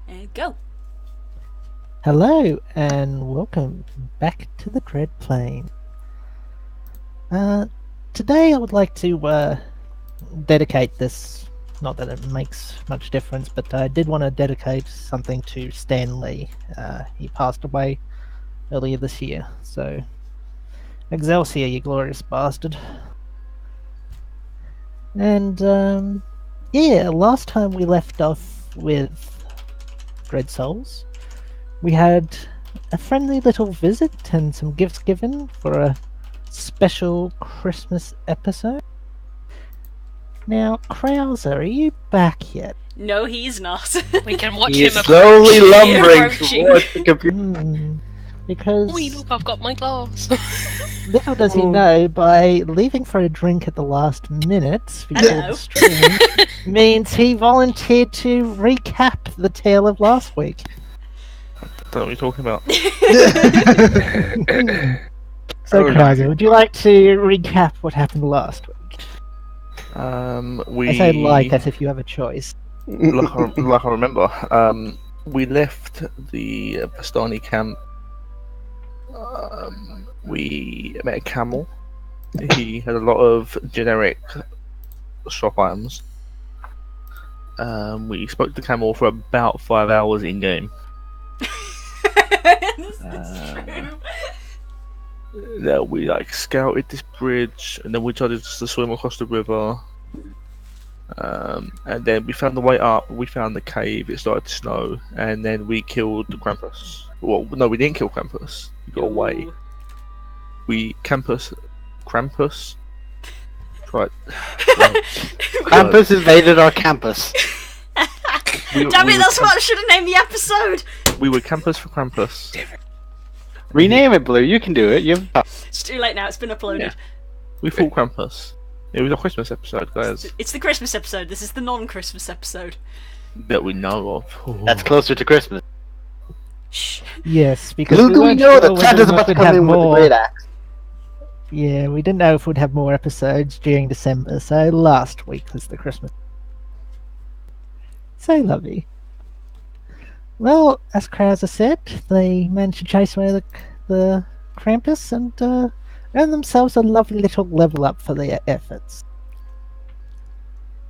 And go. Hello, and welcome back to the Dread Plane. Today I would like to dedicate this, not that it makes much difference, but I did want to dedicate something to Stan Lee. He passed away earlier this year, so Excelsior, you glorious bastard. And, last time we left off with Dread Souls, we had a friendly little visit and some gifts given for a special Christmas episode. Now, Krauser, are you back yet? No, he's not. We can watch He him is slowly lumbering approaching. towards the computer. Because Wait, look, I've got my glass. little does he know, by leaving for a drink at the last minute before Hello. the stream means he volunteered to recap the tale of last week. Don't know what you're talking about. So, Krauser, would you like to recap what happened last week? We I say like as if you have a choice. like I remember. We left the Bastani camp. We met a camel. He had a lot of generic shop items. We spoke to the camel for about 5 hours in game. Then we scouted this bridge, and then we tried to swim across the river. And then we found the way up. We found the cave. It started to snow, and then we killed the Krampus. Well, no, we didn't kill Krampus. He got away. We Krampus. Right. Krampus invaded our campus. Damn it, that's what I should have named the episode! We were campers for Krampus. Rename it, Blue. You can do it. You've. It's too late now, it's been uploaded. Yeah. We fought Krampus. It was a Christmas episode, guys, It's the Christmas episode, this is the non-Christmas episode. that we know of. That's closer to Christmas. Shh. Yes, because Little do we weren't know sure that whether Santa's or not about to we'd come have in with the more. great axe. Yeah, we didn't know if we'd have more episodes during December, so last week was the Christmas. So lovely. Well, as Krauser said, they managed to chase away the Krampus and earn themselves a lovely little level up for their efforts.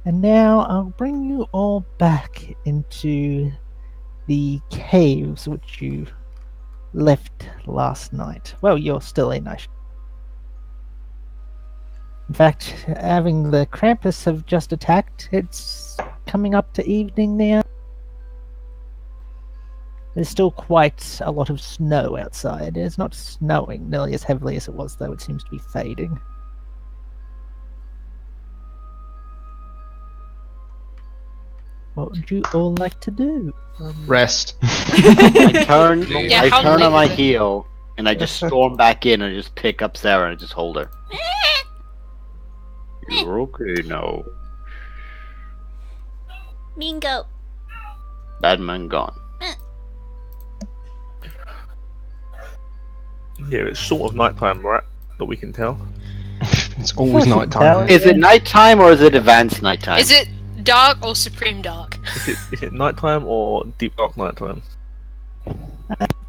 And now I'll bring you all back into the caves which you left last night. Well, you're still in, I should. In fact, having the Krampus have just attacked, it's coming up to evening now. There's still quite a lot of snow outside. It's not snowing nearly as heavily as it was, though it seems to be fading. What would you all like to do? Rest. I turn how on late my is it? heel, and I just storm back in and just pick up Sarah and just hold her. You're okay now. Mingo. Bad man gone. Yeah, it's sort of nighttime, right? That we can tell. It's always Well, nighttime. Is it nighttime or is it advanced nighttime? Is it dark or supreme dark? Is it nighttime or deep dark nighttime?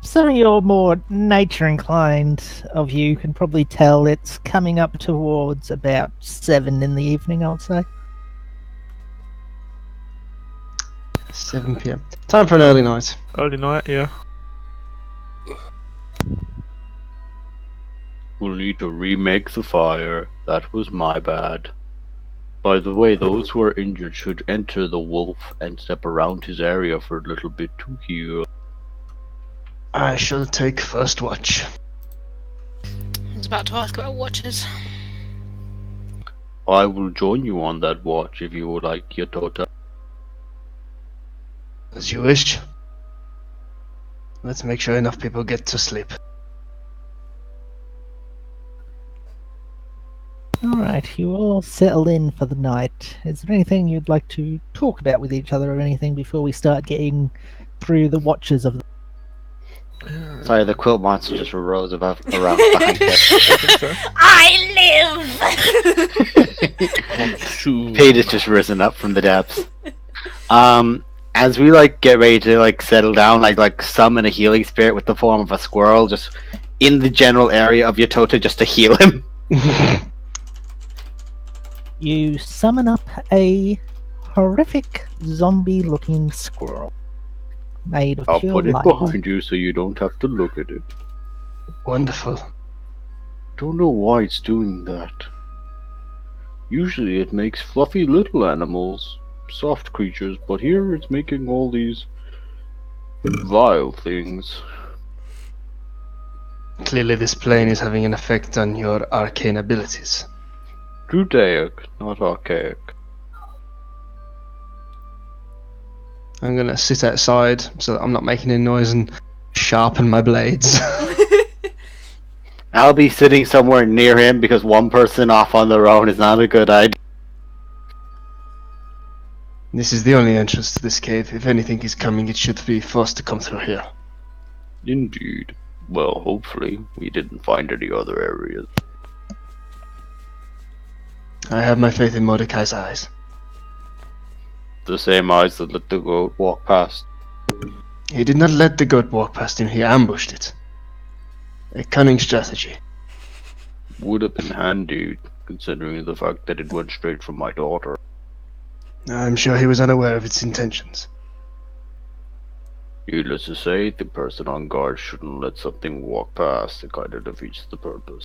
Some of your more nature inclined of you can probably tell it's coming up towards about 7 in the evening, I would say. 7 p.m. Time for an early night. Early night, yeah. We'll need to remake the fire. That was my bad. By the way, those who are injured should enter the wolf and step around his area for a little bit to heal. I shall take first watch. I was about to ask about watches. I will join you on that watch if you would like, Yatota. As you wish. Let's make sure enough people get to sleep. Alright, you all settle in for the night. Is there anything you'd like to talk about with each other or anything before we start getting through the watches of the... Sorry, the quilt monster just arose above around behind us. I live! Shoot. Pete has just risen up from the depths. as we like get ready to like settle down, like summon a healing spirit with the form of a squirrel, just in the general area of Yotota, just to heal him. You summon up a horrific zombie-looking squirrel made of I'll pure put it light. behind you so you don't have to look at it. Wonderful. Don't know why it's doing that. Usually it makes fluffy little animals, soft creatures, but here it's making all these vile things. Clearly this plane is having an effect on your arcane abilities. Judaic, not archaic. I'm gonna sit outside so that I'm not making any noise and sharpen my blades. I'll be sitting somewhere near him because one person off on their own is not a good idea. This is the only entrance to this cave. If anything is coming, it should be forced to come through here. Indeed. Well, hopefully, we didn't find any other areas. I have my faith in Mordecai's eyes. The same eyes that let the goat walk past. He did not let the goat walk past him, he ambushed it. A cunning strategy. Would have been handy, considering the fact that it went straight from my daughter. I'm sure he was unaware of its intentions. Needless to say, the person on guard shouldn't let something walk past. It kind of defeats the purpose.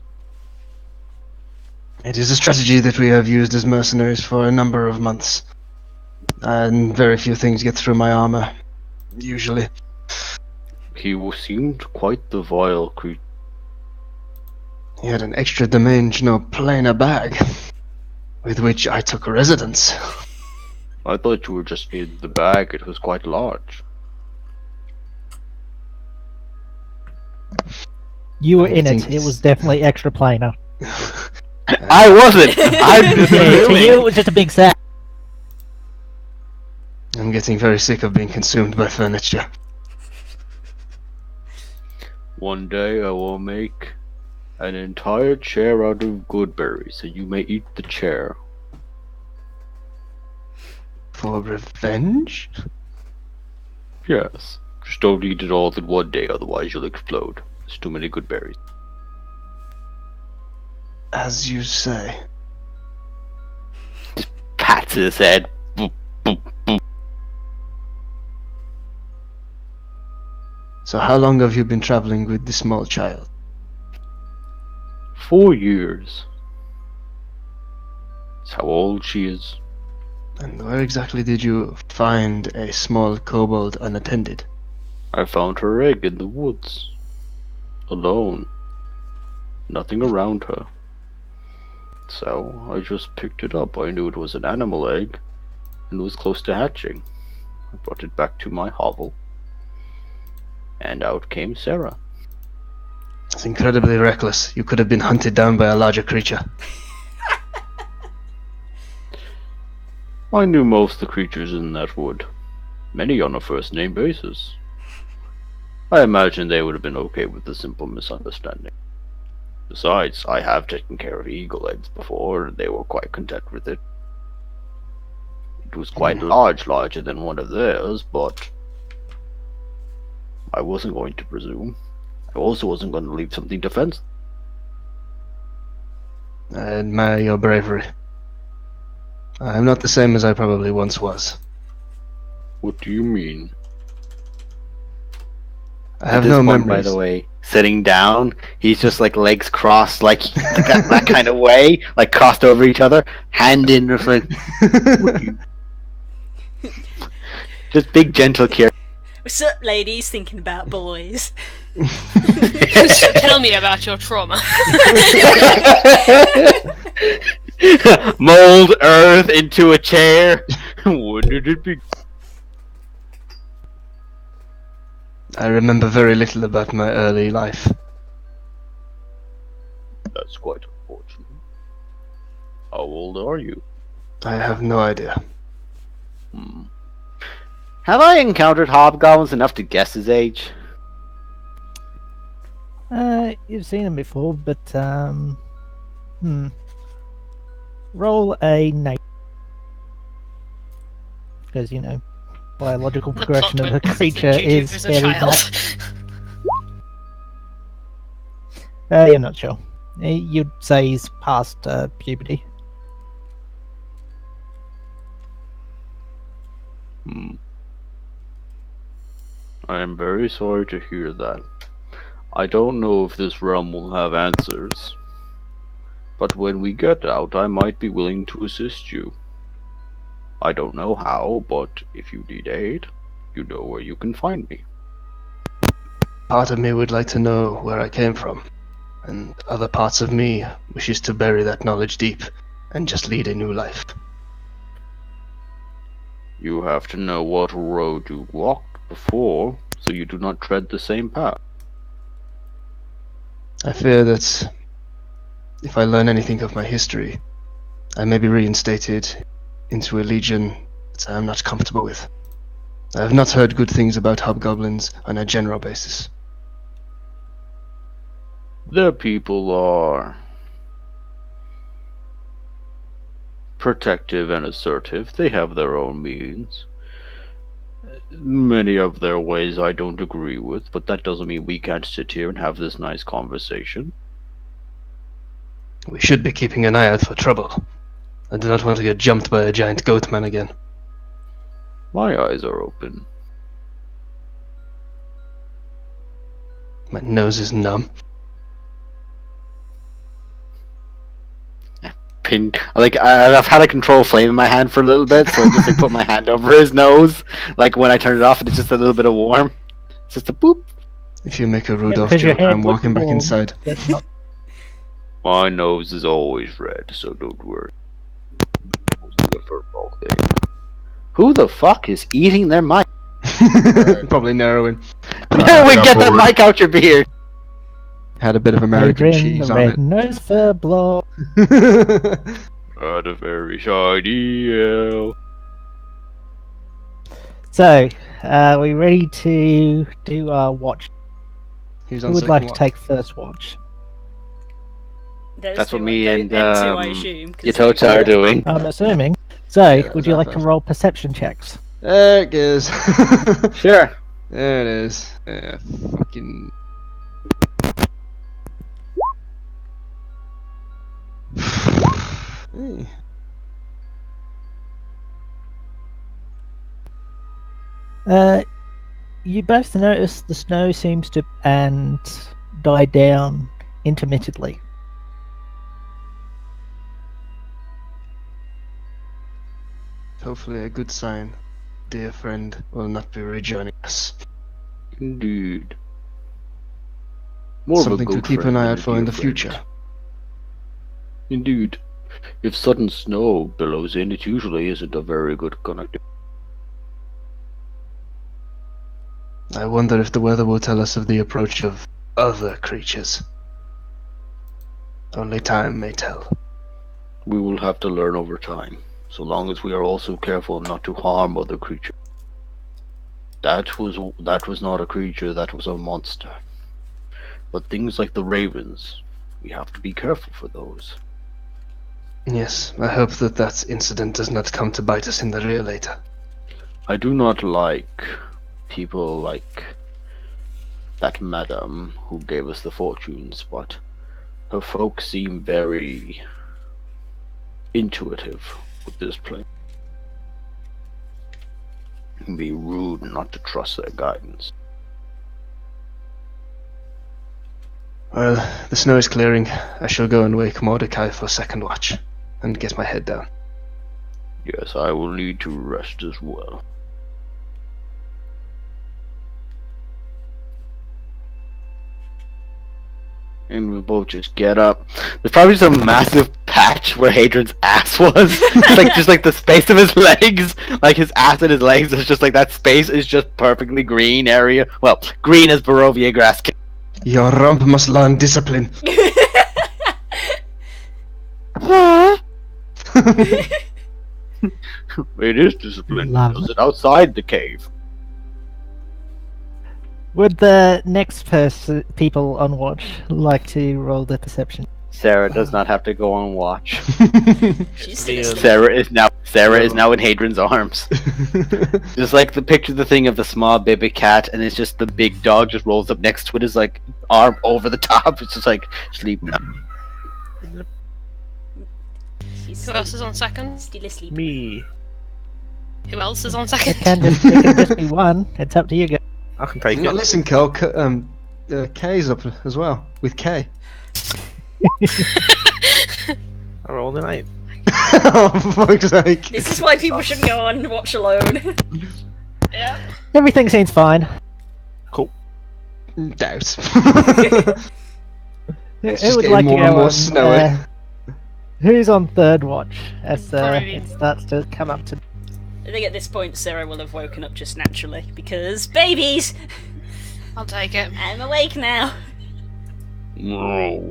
It is a strategy that we have used as mercenaries for a number of months. And very few things get through my armor, usually. He seemed quite the vile creature. He had an extra-dimensional planar bag, with which I took residence. I thought you were just in the bag. It was quite large. You were I in it. think It was definitely extra planar. I wasn't! I'm just Yeah, to assuming. you, it was just a big sack. I'm getting very sick of being consumed by furniture. One day I will make an entire chair out of good berries, and you may eat the chair. For revenge? Yes. Just don't eat it all in one day, otherwise you'll explode. There's too many good berries. As you say. Pats his head. Boop, boop, boop. So how long have you been traveling with this small child? 4 years. That's how old she is. And where exactly did you find a small kobold unattended? I found her egg in the woods. Alone. Nothing around her. So I just picked it up. I knew it was an animal egg and was close to hatching. I brought it back to my hovel. And out came Sarah. It's incredibly reckless. You could have been hunted down by a larger creature. I knew most of the creatures in that wood. Many on a first name basis. I imagine they would have been okay with the simple misunderstanding. Besides, I have taken care of eagle eggs before, and they were quite content with it. It was quite large, larger than one of theirs, but I wasn't going to presume. I also wasn't going to leave something defenseless. I admire your bravery. I'm not the same as I probably once was. What do you mean? I have At this no point, memories. by the way, sitting down, he's just like legs crossed, like that kind of way, like crossed over each other, hand in, just like just big gentle care. What's up, ladies? Thinking about boys. Tell me about your trauma. Mold earth into a chair. Wouldn't it be? I remember very little about my early life. That's quite unfortunate. How old are you? I have no idea. Have I encountered hobgoblins enough to guess his age? You've seen him before, but roll a night, because you know biological The progression plot of a twist creature that Juju is is a fairly child. You're not sure. You'd say he's past puberty. I am very sorry to hear that. I don't know if this realm will have answers, but when we get out, I might be willing to assist you. I don't know how, but if you need aid, you know where you can find me. Part of me would like to know where I came from, and other parts of me wishes to bury that knowledge deep and just lead a new life. You have to know what road you walked before, so you do not tread the same path. I fear that if I learn anything of my history, I may be reinstated into a legion that I am not comfortable with. I have not heard good things about hobgoblins on a general basis. Their people are protective and assertive. They have their own means. Many of their ways I don't agree with, but that doesn't mean we can't sit here and have this nice conversation. We should be keeping an eye out for trouble. I do not want to get jumped by a giant goat man again. My eyes are open. My nose is numb. I've had a control flame in my hand for a little bit, so I just put my hand over his nose. Like when I turn it off, and it's just a little bit of warm. It's just a boop. If you make a Rudolph because your joke, hand I'm walking looks back warm. inside. That's not My nose is always red, so don't worry. The football thing. Who the fuck is eating their mic? Probably narrowing. Narrowing, get that mic out your beard. Had a bit of American Adrian, cheese the on red it. nose fur block. Got a very shiny ale. So, are we ready to do our watch? Who's Who on would second like to watch? take first watch? Those That's what two me are- and, them two, I assume. 'cause Yatota are doing. I'm assuming. So, Yeah, would you that's like to fast. roll perception checks? There it goes. Sure. There it is. Yeah, fucking. Hey. You both notice the snow seems to and die down intermittently. Hopefully a good sign. Dear friend will not be rejoining us. Indeed. More of a Something to good keep friend an eye than out a for in dear the friend. future. Indeed. If sudden snow billows in, it usually isn't a very good conductor. I wonder if the weather will tell us of the approach of other creatures. Only time may tell. We will have to learn over time, so long as we are also careful not to harm other creatures. That was not a creature, that was a monster. But things like the ravens, we have to be careful for those. Yes, I hope that that incident does not come to bite us in the rear later. I do not like people like that madam who gave us the fortunes, but her folks seem very intuitive with this place. It can be rude not to trust their guidance. Well, the snow is clearing. I shall go and wake Mordecai for second watch, and get my head down. Yes, I will need to rest as well. And we both just get up. There's probably just a massive patch where Hadrian's ass was. It's like just like the space of his legs. Like his ass and his legs is just like that space is just perfectly green area. Well, green as Barovia grass. Your rump must learn discipline. It is disciplined. Love Does it outside the cave? Would the next people on watch like to roll the perception? Sarah does not have to go on watch. She's Me, still asleep. Sarah is now Sarah is now in Hadrian's arms. Just like the thing of the small baby cat, and it's just the big dog just rolls up next to it, his like arm over the top. It's just like sleep now. Who else is on second? Still asleep. Me. Who else is on It second? can just be one. It's up to you guys. I can take No, it. listen, Carl. K's up as well with K. I rolled an 8. Oh, for fuck's sake! This is why people shouldn't go on watch alone. Yeah. Everything seems fine. Doubt. Who just would getting like to more and go more on? snowy. Who's on third watch as Probably. it starts to come up to? I think at this point Sarah will have woken up just naturally because babies. I'll take it. I'm awake now. I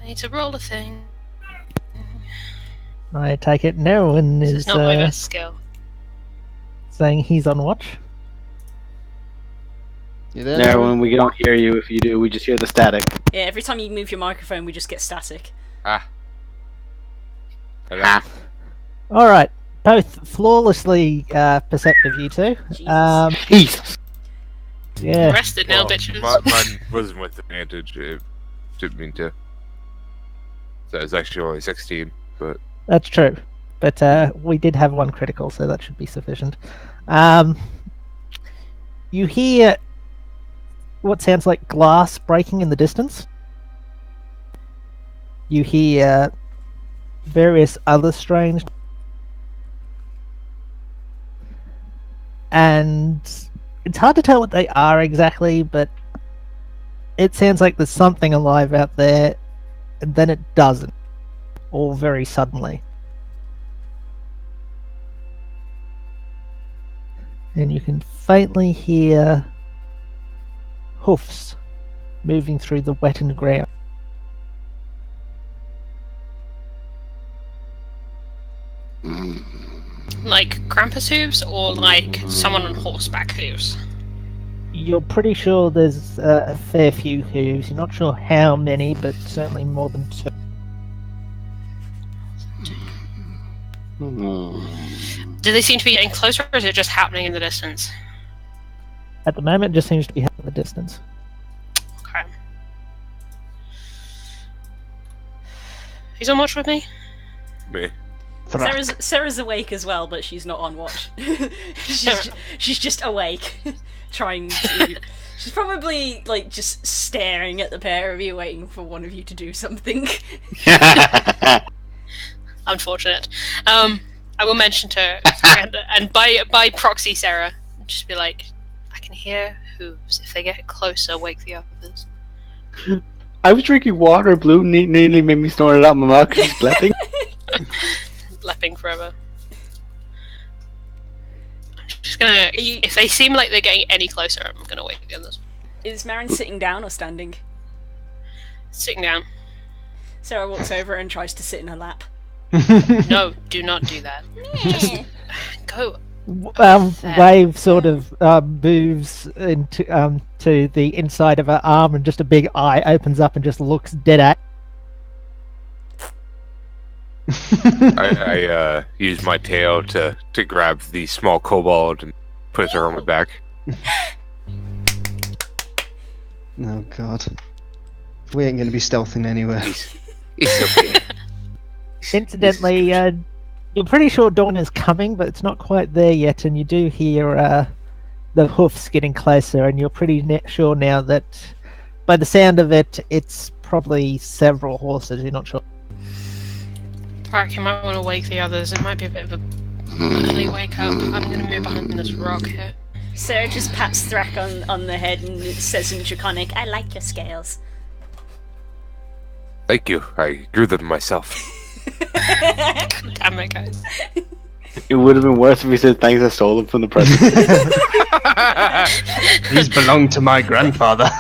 need to roll a thing. I take it no one This is is not my best skill. saying he's on watch. You there? Now, when we don't hear you, if you do, we just hear the static. Yeah, every time you move your microphone, we just get static. Ah. All right, both flawlessly perceptive, you two. Jesus. Jesus. Yeah, Rested now, bitches. Mine wasn't with advantage. It didn't mean to. So it's actually only 16, but that's true. But we did have one critical, so that should be sufficient. You hear what sounds like glass breaking in the distance. You hear various other strange, and it's hard to tell what they are exactly, but it sounds like there's something alive out there, and then it doesn't, all very suddenly. And you can faintly hear hoofs moving through the wettened ground. Like Krampus hooves or like someone on horseback hooves? You're pretty sure there's a fair few hooves. You're not sure how many, but certainly more than two. Do they seem to be getting closer or is it just happening in the distance? At the moment, it just seems to be at the distance. Okay. Who's on watch with me? me. Sarah's awake as well, but she's not on watch. she's just awake, trying to. She's probably like just staring at the pair of you, waiting for one of you to do something. Unfortunate. I will mention to her, and by proxy, Sarah, just be like, I can hear hooves. If they get closer, wake the others. I was drinking water. Blue nearly made me snort it out my mouth because she's blepping. Lepping forever. I'm just gonna. If they seem like they're getting any closer, I'm gonna wake the others. Is Marin sitting down or standing? Sitting down. Sarah walks over and tries to sit in her lap. No, do not do that. Just go. Wave sort of moves into to the inside of her arm, and just a big eye opens up and just looks dead at. I use my tail to grab the small kobold and put her on my back. Oh god. We ain't gonna be stealthing anywhere. It's okay. Incidentally, you're pretty sure dawn is coming, but it's not quite there yet, and you do hear the hoofs getting closer, and you're pretty sure now that, by the sound of it, it's probably several horses. You're not sure. Alright, you might want to wake the others. It might be a bit of a early wake up. I'm gonna move behind this rock here. Sarah just pats Thrak on the head and says in Draconic, "I like your scales." Thank you. I grew them myself. Damn it, guys. It would have been worse if he said thanks. I stole them from the president. These belong to my grandfather.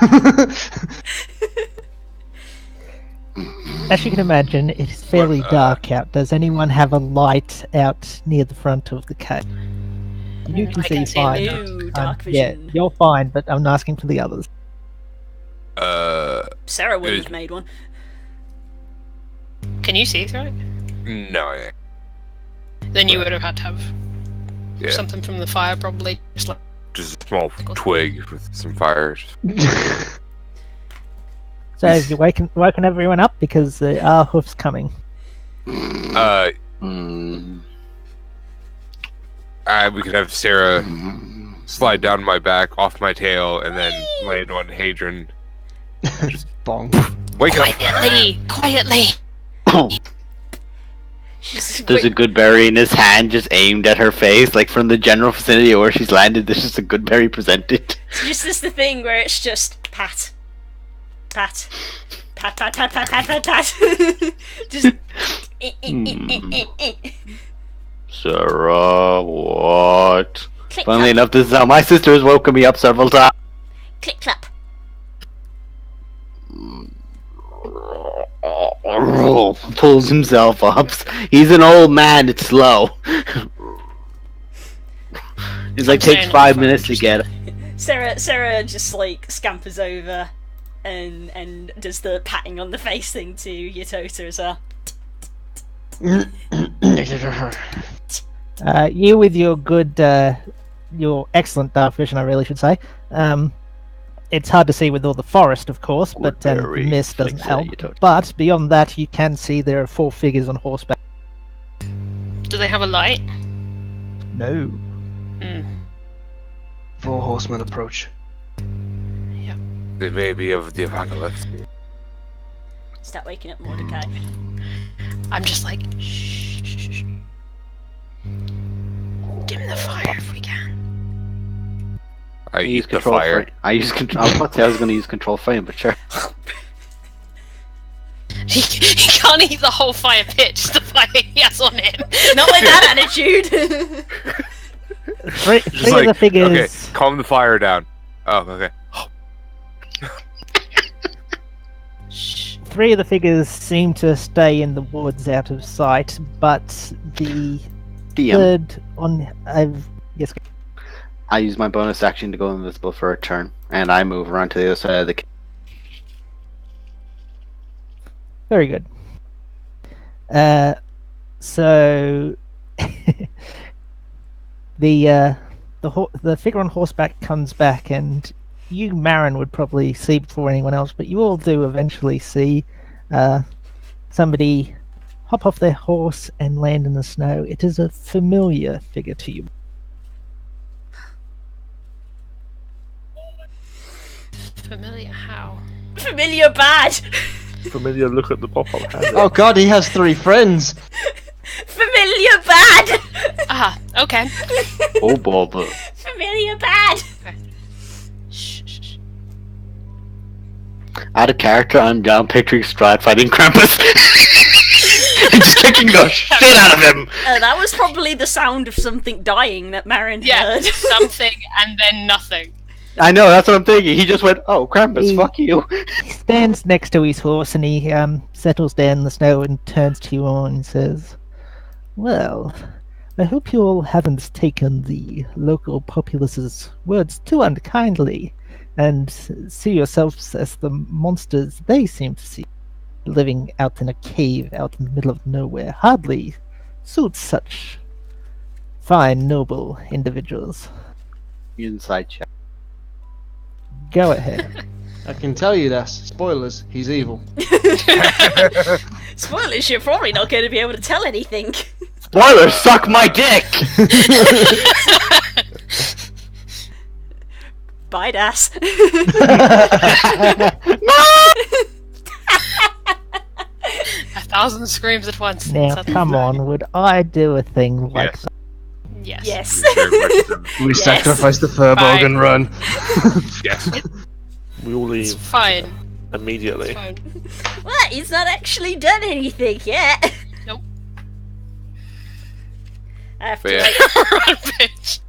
As you can imagine, it is fairly dark out. Does anyone have a light out near the front of the cave? You can I see can see fine. Ooh, dark Yeah, vision. you're fine, but I'm asking for the others. Sarah wouldn't Good. have made one. Can you see through it? No, yeah. Then you would have had to have Yeah. something from the fire, probably. Just like, Just a small twig with some fires. So have you woken everyone up because the Arhoof's coming? Mm. We could have Sarah slide down my back, off my tail, and then land on Hadrian. Bong. Wake up! quietly. There's a good berry in his hand, just aimed at her face, like from the general vicinity where she's landed. There's just a good berry presented. It's just this the thing where it's just pat, pat, pat, pat, pat, pat, pat, pat, pat. Just. Sarah, what? Click Funnily clap, enough, this is how my sister has woken me up several times. click clap. Pulls himself up. He's an old man. It's slow. It's like takes saying 5 it's minutes to get. Sarah just like scampers over and does the patting on the face thing to Yatota as well. You with your good, your excellent dark vision, I really should say. It's hard to see with all the forest, of course, but Very mist doesn't flexible, help. Yatota. But beyond that, you can see there are 4 figures on horseback. Do they have a light? No. 4 horsemen approach. They may be of the apocalypse. Start waking up Mordecai. I'm just like, shh, shh, shh. Dim the fire if we can. I Use eat the control fire. frame. I use control. I was about to say I was going to use control frame, but sure. He can't eat the whole fire pit, just the fire he has on him. Not with that attitude. Three Just of like, the figures. okay, calm the fire down. Oh, okay. 3 of the figures seem to stay in the woods out of sight, but the DM. third on. Yes. I use my bonus action to go invisible for a turn, and I move around to the other side of the. Very good. So the figure on horseback comes back, and you, Marin, would probably see before anyone else, but you all do eventually see somebody hop off their horse and land in the snow. It is a familiar figure to you. Familiar how? Familiar bad. Familiar look at the pop-up hand. Oh god, he has 3 friends! Familiar bad. Ah, okay. Oh, Bob. Familiar bad. Shh, shh, shh. Out of character, I'm down picturing Strahd fighting Krampus. And just kicking the shit out of him! That was probably the sound of something dying that Marin Yeah, heard. something and then nothing. I know, that's what I'm thinking. He just went, oh, Krampus, He- fuck you. He stands next to his horse and he settles down in the snow and turns to you all and says, "Well, I hope you all haven't taken the local populace's words too unkindly and see yourselves as the monsters they seem to see. Living out in a cave out in the middle of nowhere hardly suits such fine, noble individuals. Inside check. Go ahead." I can tell you that. Spoilers, he's evil. Spoilers, you're probably not going to be able to tell anything. Spoilers, suck my dick! Bite ass. A thousand screams at once. Now, Suddenly. come on, would I do a thing like Yes. that? Yes. Yes. We Yes. sacrifice the Furbolg and run. Yes. We all It's leave fine. immediately. It's fine. What? He's not actually done anything yet. Nope. I have But to yeah. write. Run, bitch.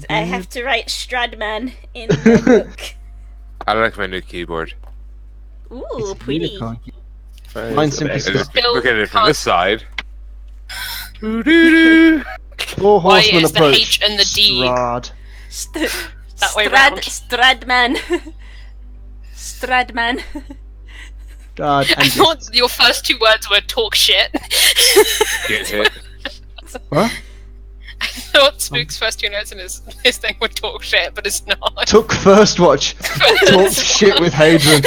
I have to write Stradman in the book. I like my new keyboard. Ooh, pretty. Mine simply I says just look at it from this side. 4 Why horsemen is the approach. H and the D Strahd. that way round? Stradman. Stradman. God. I thought your first 2 words were talk shit. Get hit. What? I thought Spook's first 2 notes in his thing were talk shit, but it's not. Took first watch. Talk shit with Hadrian.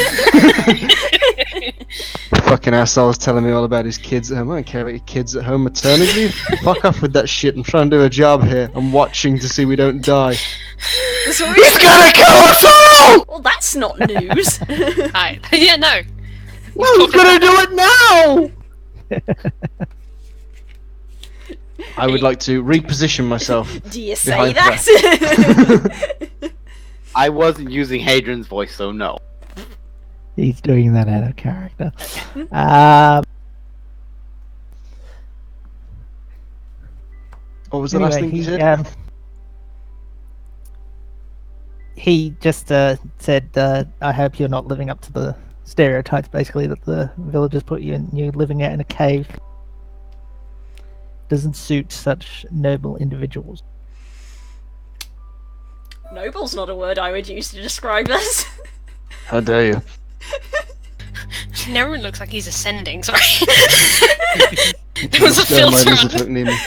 Fucking asshole's telling me all about his kids at home. I don't care about your kids at home. Maternity leave? Fuck off with that shit. I'm trying to do a job here. I'm watching to see we don't die. He's gonna kill us all! Well, that's not news. Hi. Yeah, no. Who's gonna do it now? I would like to reposition myself. Do you say Behind that? I wasn't using Hadrian's voice, so no. He's doing that out of character. What was the last thing you said? He just said, I hope you're not living up to the stereotypes, basically, that the villagers put you in. You're living out in a cave. Doesn't suit such noble individuals. Noble's not a word I would use to describe us. How dare you? Neron looks like he's ascending, sorry. There was a Stir my filter lizard on hook near me.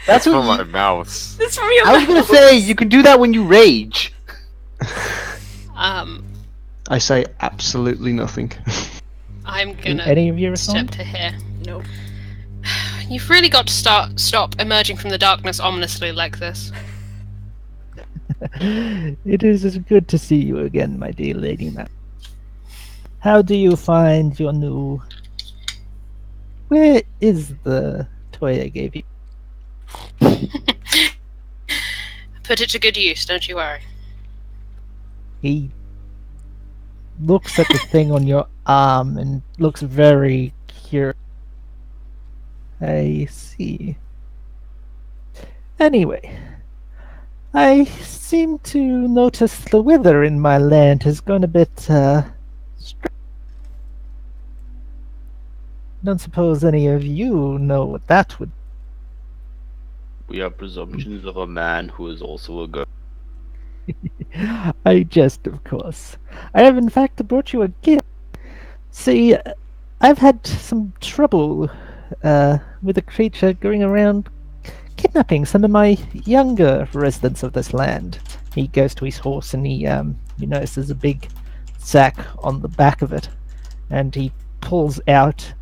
That's From what my mouse. That's from your I was gonna mouth. say. You can do that when you rage. I say absolutely nothing. I'm Do gonna any of you step respond? to here. No. You've really got to stop emerging from the darkness ominously like this. It is good to see you again, my dear Lady Map. How do you find your new... Where is the toy I gave you? Put it to good use, don't you worry. He looks at the thing on your arm and looks very curious. I see. Anyway, I seem to notice the weather in my land has gone a bit, Don't suppose any of you know what that would... We have presumptions of a man who is also a girl. I jest, of course. I have in fact brought you a gift. See, I've had some trouble with a creature going around kidnapping some of my younger residents of this land. He goes to his horse and he you notice there's a big sack on the back of it, and he pulls out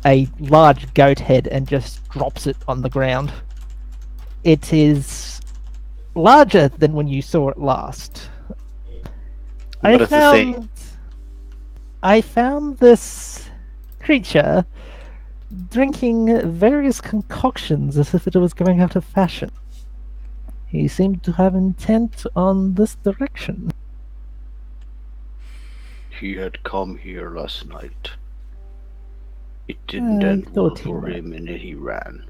a large goat head and just drops it on the ground. It is larger than when you saw it last. But it's the same. I found this creature drinking various concoctions as if it was going out of fashion. He seemed to have intent on this direction. He had come here last night. It didn't I end well thought he for might. him, and he ran.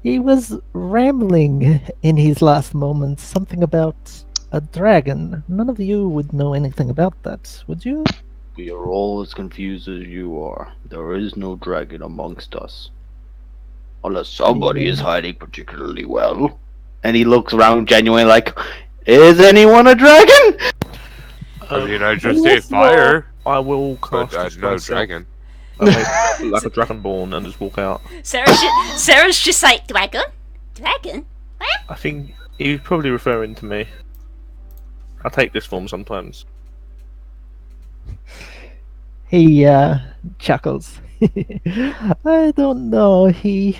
He was rambling in his last moments something about a dragon. None of you would know anything about that, would you? We are all as confused as you are. There is no dragon amongst us. Unless somebody is hiding particularly well. And he looks around genuinely like, is anyone a dragon? I mean, I just say fire, I will but cast no myself. dragon. I make like a dragonborn and just walk out. Sarah's just like, dragon? Dragon? I think he's probably referring to me. I take this form sometimes. He chuckles. I don't know. He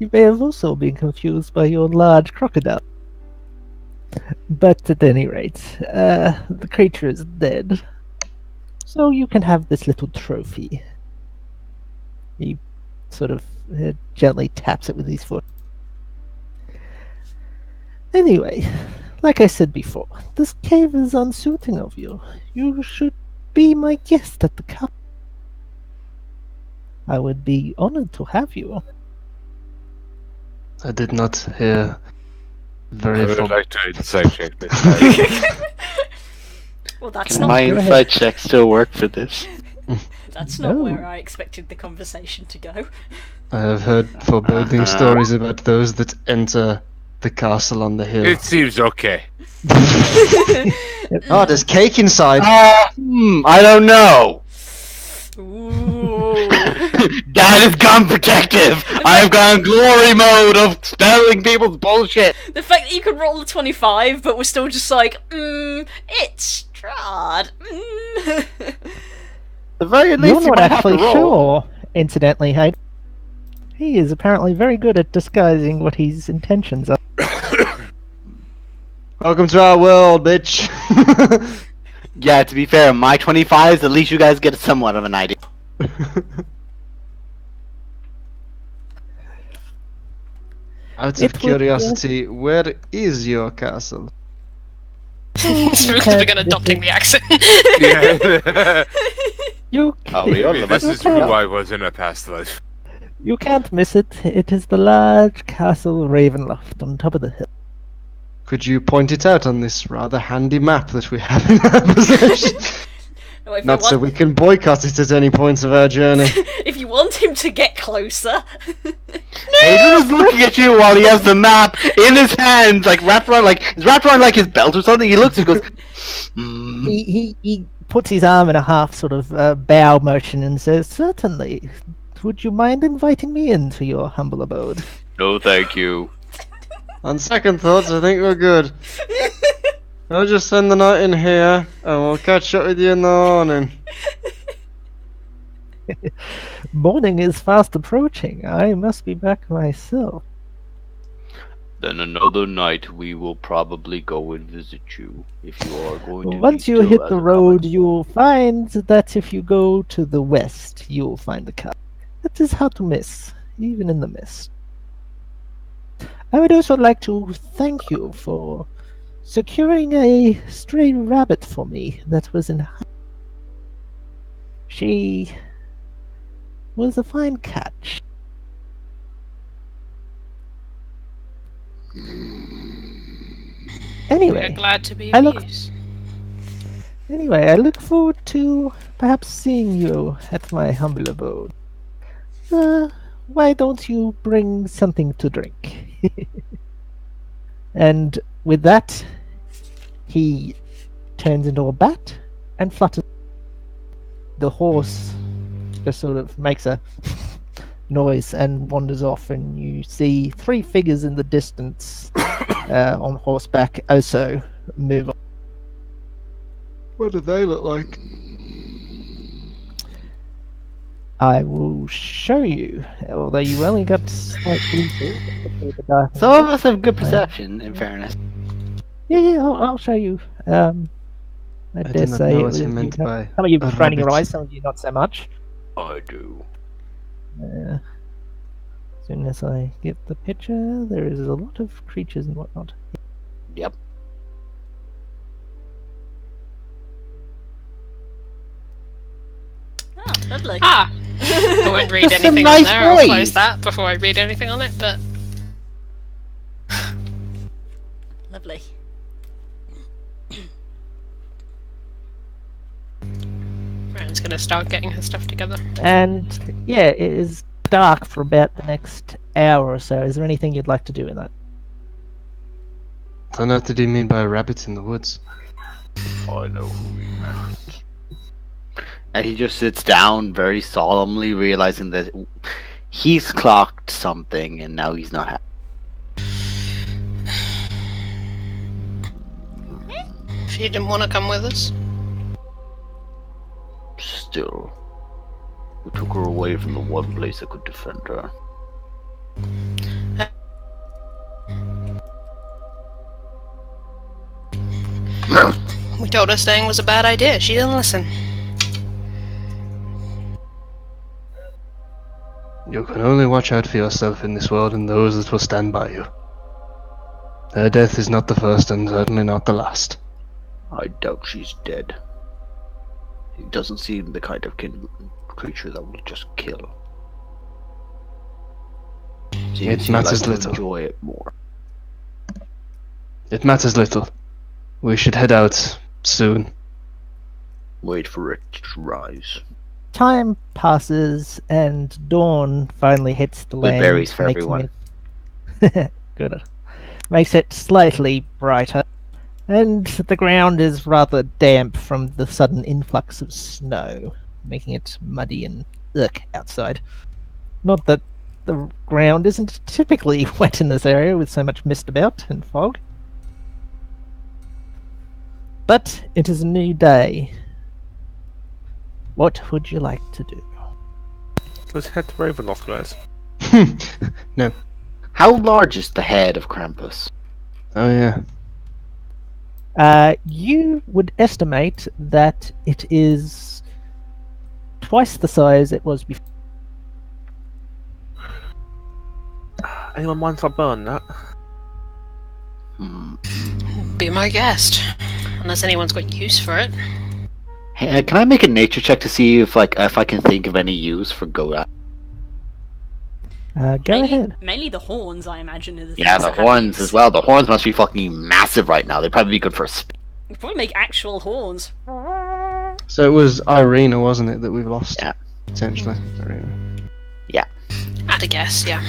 may have also been confused by your large crocodile. But at any rate, the creature is dead. So you can have this little trophy. He sort of gently taps it with his foot. Anyway, like I said before, this cave is unsuiting of you. You should be my guest at the cup. I would be honored to have you. I did not hear I very would from... like to insight check this. Well, that's Can not my go ahead. insight check still work for this? that's not No. where I expected the conversation to go. I have heard foreboding stories about those that enter the castle on the hill. It seems okay. Oh, there's cake inside. I don't know. Ooh. That is gun protective. I have gone glory mode of spelling people's bullshit. The fact that you could roll a 25, but we're still just like, it's Strahd. The very least You're you not might have to actually roll. sure, incidentally, Hayden. He is apparently very good at disguising what his intentions are. Welcome to our world, bitch. Yeah, to be fair, my 25s, at least you guys get somewhat of an idea. Out It of would, curiosity, where is your castle? Spook has begun adopting the accent. Yeah. You, Oh, we are the This best. is who I was in a past life. you can't miss it. It is the large castle Ravenloft on top of the hill. Could you point it out on this rather handy map that we have in our possession? No, if, Not you so want, we can boycott it at any points of our journey. if you want him to get closer, Adrian is looking at you while he has the map in his hands, like wrapped around, like his belt or something. He looks and goes, He puts his arm in a half sort of bow motion and says, "Certainly. Would you mind inviting me into your humble abode?" No, thank you. On second thoughts, I think we're good. I'll just spend the night in here, and we'll catch up with you in the morning. Morning is fast approaching. I must be back myself. Then another night we will probably go and visit you if you are going to. Once be you still hit as the a road, common- you'll find that if you go to the west, you'll find the castle. It is hard to miss, even in the mist. I would also like to thank you for securing a stray rabbit for me that was in. She was a fine catch. We're Anyway, glad to be I of look- use. I look forward to perhaps seeing you at my humble abode. Why don't you bring something to drink? And with that, he turns into a bat and flutters. The horse just sort of makes a noise and wanders off, and you see three figures in the distance on horseback also move on. What do they look like? I will show you, although you only got slightly the dark. some of us have good perception, in fairness. Yeah, I'll show you. I I dare do not say know it what was he you meant know, by some of you a running your rabbit. eyes, some of you not so much. I do. As soon as I get the picture, there is a lot of creatures and whatnot. Yep. oh, lovely. Ah! I won't read Just a anything nice on there. I'll voice. close that before I read anything on it, but Lovely. Ryan's gonna start getting her stuff together. And yeah, it is dark for about the next hour or so. Is there anything you'd like to do in that? Don't know what did he mean by rabbits in the woods. I know who he meant. And he just sits down very solemnly, realizing that he's clocked something and now he's not happy. If you didn't want to come with us, Still, we took her away from the one place that could defend her. we told her staying was a bad idea. She didn't listen. You can only watch out for yourself in this world and those that will stand by you. Her death is not the first and certainly not the last. I doubt she's dead. He doesn't seem the kind of creature that will just kill. It matters to little. enjoy it more. It matters little. We should head out soon. Wait for it to rise. Time passes and dawn finally hits the With land. berries for making everyone. it- Good. Makes it slightly brighter. And the ground is rather damp from the sudden influx of snow, making it muddy and outside. Not that the ground isn't typically wet in this area with so much mist about and fog. But it is a new day. What would you like to do? Let's head to Ravenloft, guys. No. How large is the head of Krampus? Oh yeah. You would estimate that it is twice the size it was before. Anyone mind if I burn that? Be my guest. Unless anyone's got use for it. Hey, can I make a nature check to see if I can think of any use for Goda? Go ahead. Mainly the horns, I imagine. Are the Yeah, things the that have horns use. as well. The horns must be fucking massive right now. They'd probably be good for a spin. You could probably make actual horns. So it was Irina, wasn't it, that we've lost? Yeah. Potentially. Irina. I'd a guess, yeah.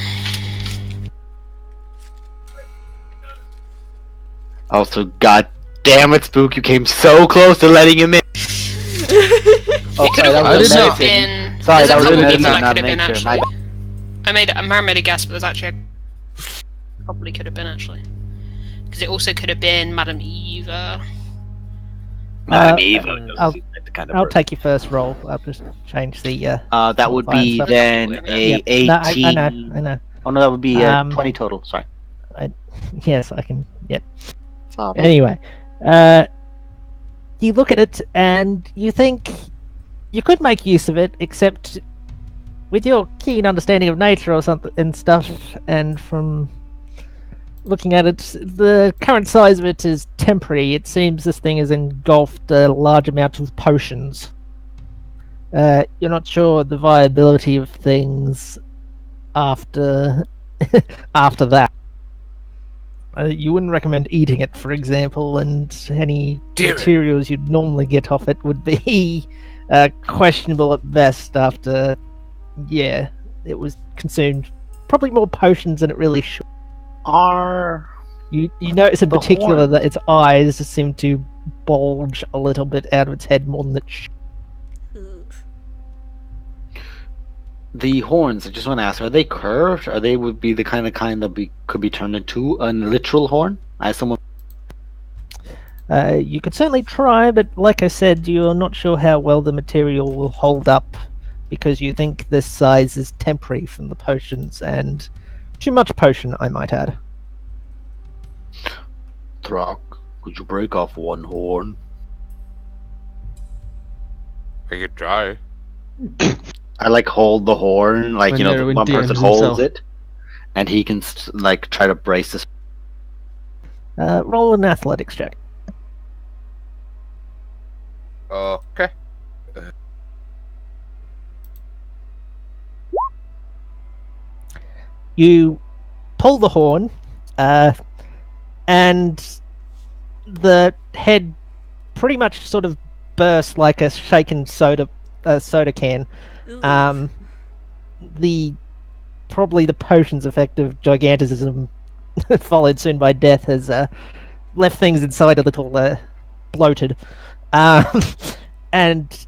Also, god damn it, Spook, you came so close to letting him in. Oh, It could sorry, have that was also medicine. been. Sorry, There's that a was couple medicine, people that not could have been nature. My actually. I made a guess, but there's actually probably could have been actually. Because it also could have been Madame Eva. Madam Eva. I'll- the kind of I'll person. take your first roll. I'll just change the. That would be Fine, then a Yep. 18. No, I know. Oh no, that would be 20 Um, total. Sorry. Yes, I can. Yep. Oh, Anyway, you look at it and you think you could make use of it, except with your keen understanding of nature or something and stuff, and from looking at it, the current size of it is temporary. It seems this thing has engulfed a large amount of potions. You're not sure the viability of things after after that. You wouldn't recommend eating it, for example, and any Damn it. materials you'd normally get off it would be questionable at best after, it was consumed. Probably more potions than it really should. You notice in the particular horn. that its eyes seem to bulge a little bit out of its head more than it should. The horns, I just want to ask, are they curved? Are they would be the kind that could be turned into a literal horn? As someone You could certainly try, but like I said, you're not sure how well the material will hold up because you think this size is temporary from the potions and too much potion, I might add. Throck, could you break off one horn? I could try. I hold the horn, When the Nerwin one person DMs holds himself. it, and he can try to brace this. Roll an athletics check. Okay. You pull the horn, and the head pretty much sort of bursts like a shaken soda can. Ooh. Probably the potion's effect of gigantism, followed soon by death, has left things inside a little bloated. And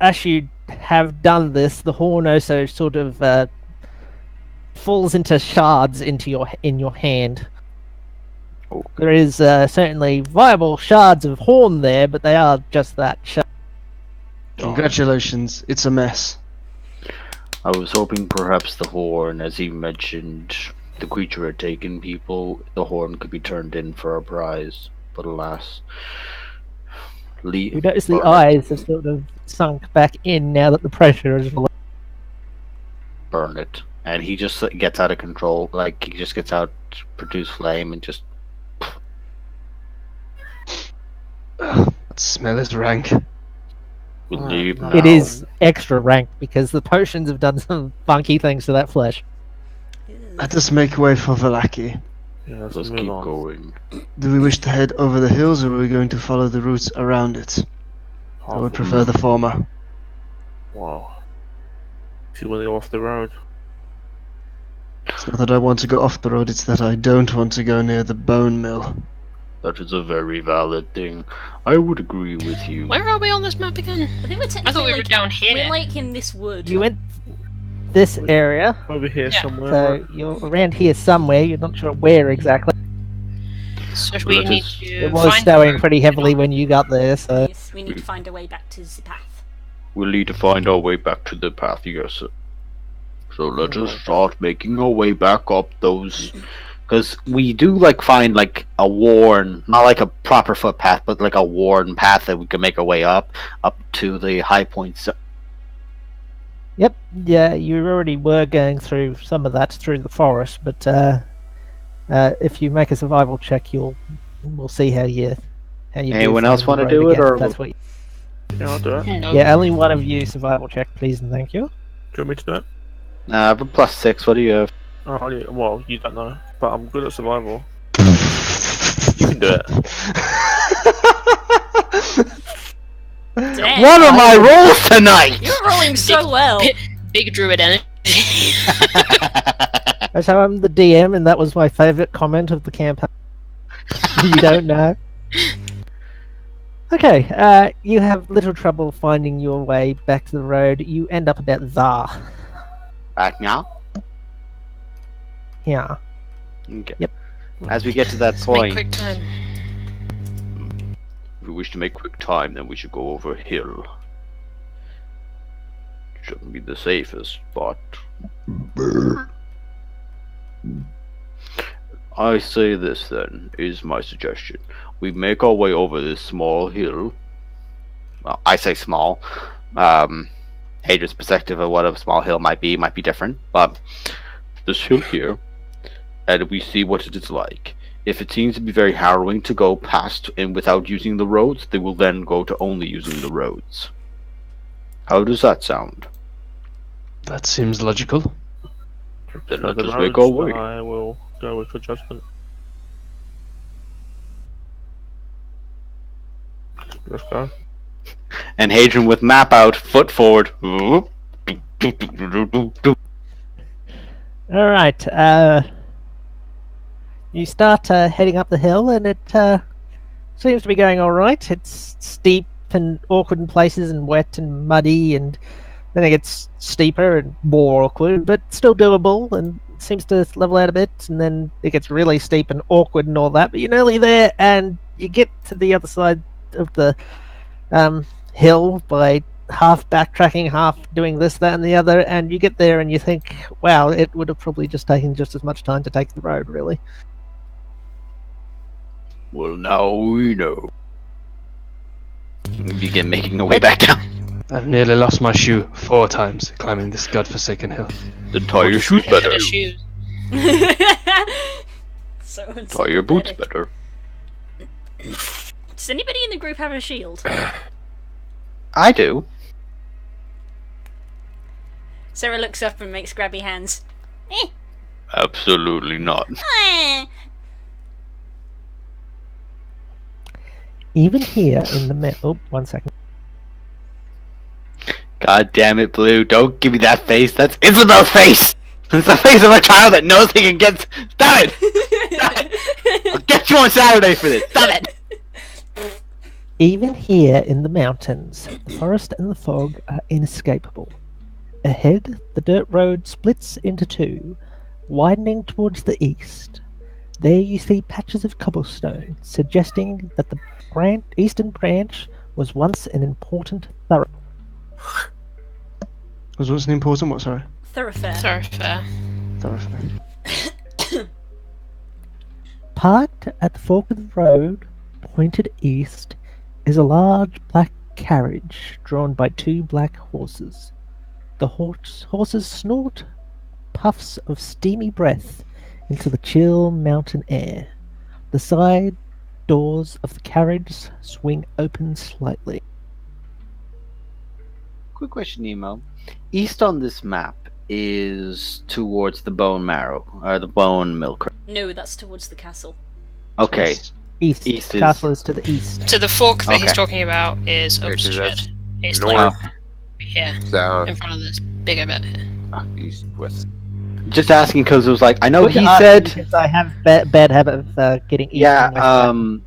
as you have done this, the horn also sort of falls into shards in your hand. There is certainly viable shards of horn there, but they are just that. Congratulations, it's a mess. I was hoping perhaps the horn, as he mentioned, the creature had taken people, the horn could be turned in for a prize, but alas. You notice the eyes have sort of sunk back in now that the pressure is released. Burn it. And he just gets out of control, he just gets out to produce flame and just... Ugh, that smell is rank. leave It is extra rank because the potions have done some funky things to that flesh. Let us make way for Valaki. Yeah, let's Let's move keep on. going. Do we wish to head over the hills or are we going to follow the routes around it? I would prefer the former. Wow. If you want to go off the road. It's not that I want to go off the road, it's that I don't want to go near the bone mill. That is a very valid thing. I would agree with you. Where are we on this map again? I think we're technically I thought we were like, down here. We're like in this wood. You went this area, Over here Yeah. somewhere. so you're around here somewhere. You're not sure where exactly. So we That need is- to It was find snowing the pretty heavily when you got there, so Yes, we need to find a way back to the path. We'll need to find our way back to the path, yes, sir. So let us start making our way back up those. Because we do, like, find, like, a worn, not like a proper footpath, but like a worn path that we can make our way up to the high points. yep, yeah, you already were going through some of that through the forest, but if you make a survival check, we'll see how you Anyone do else finding wanna the road do it, again. or- That's what Yeah, I'll do it. No. yeah, only one of you survival check, please and thank you. Do you want me to do it? I have a +6, what do you have? Oh, well, you don't know, but I'm good at survival. You can do it. Damn, What are my rolls tonight? you're rolling so well. Big druid energy. So I'm the DM, and that was my favourite comment of the campaign. You don't know. Okay, you have little trouble finding your way back to the road. You end up about there. Back now? Yeah. Okay. Yep. As we get to that Make point, quick time. If we wish to make quick time, then we should go over a hill. Shouldn't be the safest, but I say this then, is my suggestion. We make our way over this small hill. Well, I say small. Hadrian's perspective of what a small hill might be different, but this hill here, and we see what it is like. If it seems to be very harrowing to go past and without using the roads, they will then go to only using the roads. How does that sound? That seems logical. Then For let the us make our roads, way. I will go with your judgment. Let's go. and Hadrian with map out, foot forward. Alright, you start heading up the hill, and it seems to be going alright. It's steep and awkward in places, and wet and muddy, and then it gets steeper and more awkward, but still doable, and seems to level out a bit, and then it gets really steep and awkward and all that, but you're nearly there, and you get to the other side of the hill by half backtracking, half doing this, that, and the other, and you get there and you think, wow, it would have probably just taken just as much time to take the road, really. Well, now we know. We begin making our way back down. I've nearly lost my shoe 4 times climbing this godforsaken hill. Then tie your shoes better. The shoes. So Tie your boots unsympathetic. better. Does anybody in the group have a shield? I do. Sarah looks up and makes grabby hands. Eh. Absolutely not. Eh. Even here in the middle, oh, 1 second. God damn it, Blue. Don't give me that face. That's Isabel's face! It's the face of a child that knows he can get. Stop it! I'll get you on Saturday for this. Stop it! Even here in the mountains, the forest and the fog are inescapable. Ahead, the dirt road splits into 2, widening towards the east. There you see patches of cobblestone, suggesting that the eastern branch was once an important thoroughfare. Was once an important what, sorry? Thoroughfare. Thoroughfare. Thoroughfare. Parked at the fork of the road, pointed east, is a large black carriage drawn by 2 black horses. The horses snort puffs of steamy breath into the chill mountain air. The side doors of the carriage swing open slightly. Quick question, Nemo. East on this map is towards the bone marrow, or the bone milk. No, that's towards the castle. Okay. East. East is- Castle is to the east. So the fork that he's Okay. talking about is over Which to is the that? shed. It's North, like here, south, in front of this bigger bit here. east, west. Just asking because it was like, I know Good he ask, said. because I have bad habit of getting east Yeah, and west.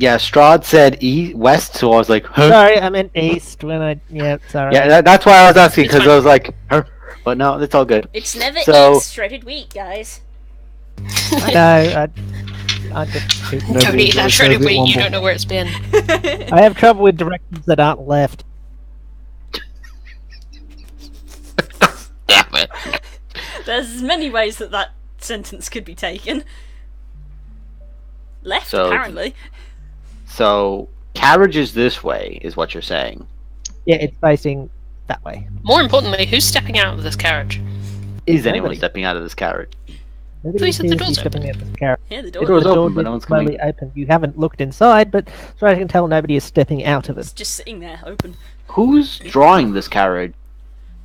Yeah, Strahd said west, so I was like, huh? Sorry, I meant east when I. Yeah, sorry. Yeah, that's why I was asking, It's because fine. I was like, huh? But no, it's all good. It's never So- eat shredded wheat, guys. No, I just keep Don't Nobody eat that enjoys shredded Soviet wheat, you womble. don't know where it's been. I have trouble with directions that aren't left. Damn it. There's many ways that sentence could be taken. Left, So- apparently. So, carriage is this way, is what you're saying. Yeah, it's facing that way. More importantly, who's stepping out of this carriage? Is anyone Nobody. stepping out of this carriage? Nobody Please, the seems to be door's stepping out this carriage. Yeah, the The door. door's The door open, but is no one's coming. slowly open. You haven't looked inside, but as far as I can tell, nobody is stepping out of It's it. just sitting there, open. Who's drawing this carriage?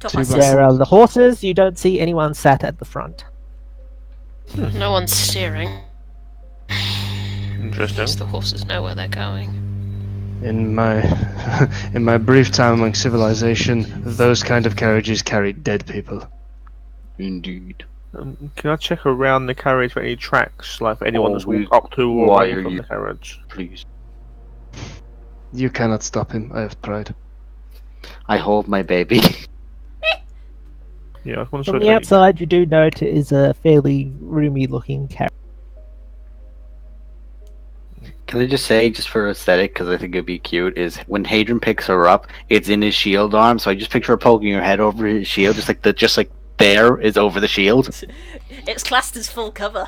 Top Two my buses. sis. There are the horses. You don't see anyone sat at the front. No one's steering. Interesting. Because the horses know where they're going. In my in my brief time among civilization, those kind of carriages carried dead people. Indeed. Can I check around the carriage for any tracks, like for anyone Oh, that's we- walked up to or why away are from you- the carriage? Please. You cannot stop him. I have pride. I hold my baby. Yeah, I want to From show the outside, you do note it is a fairly roomy-looking carriage. Can I just say, just for aesthetic, because I think it'd be cute, is when Hadrian picks her up, it's in his shield arm. So I just picture her poking her head over his shield, just like there is over the shield. It's classed as full cover.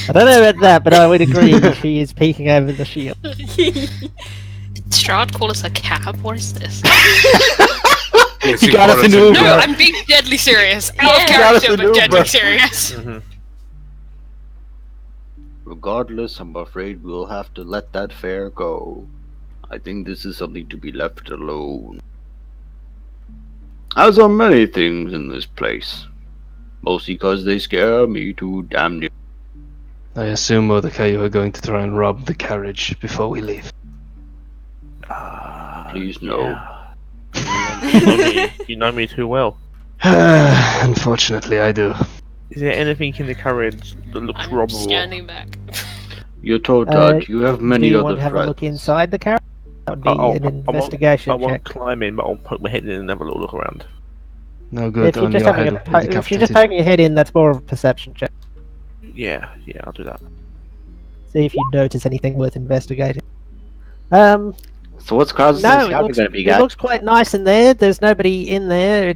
I don't know about that, but I would agree she is peeking over the shield. Strahd call us a cab? What is this? You got us an Uber. No, I'm being deadly serious. Out of Yeah. character, Got us an but deadly Uber. serious. Mhm. Regardless, I'm afraid we'll have to let that fare go. I think this is something to be left alone. As are many things in this place. Mostly because they scare me to damn near. I assume, Mordecai, you are going to try and rob the carriage before we leave. Please no. You know me too well. Unfortunately, I do. Is there anything in the carriage that looks I'm robbable? standing back. You're told Uh, that you have Do many you other want to have a look friends. inside the carriage? That would be I'll- an I won't- investigation I won't check. climb in, but I'll poke my head in and have a little look around. No good If you're, on just your having head. if you're just decapitated. poking your head in, that's more of a perception check. Yeah, I'll do that. See if you notice anything worth investigating. So what's Krause's No, it shop looks, going to be, it guys? looks quite nice in there. There's nobody in there.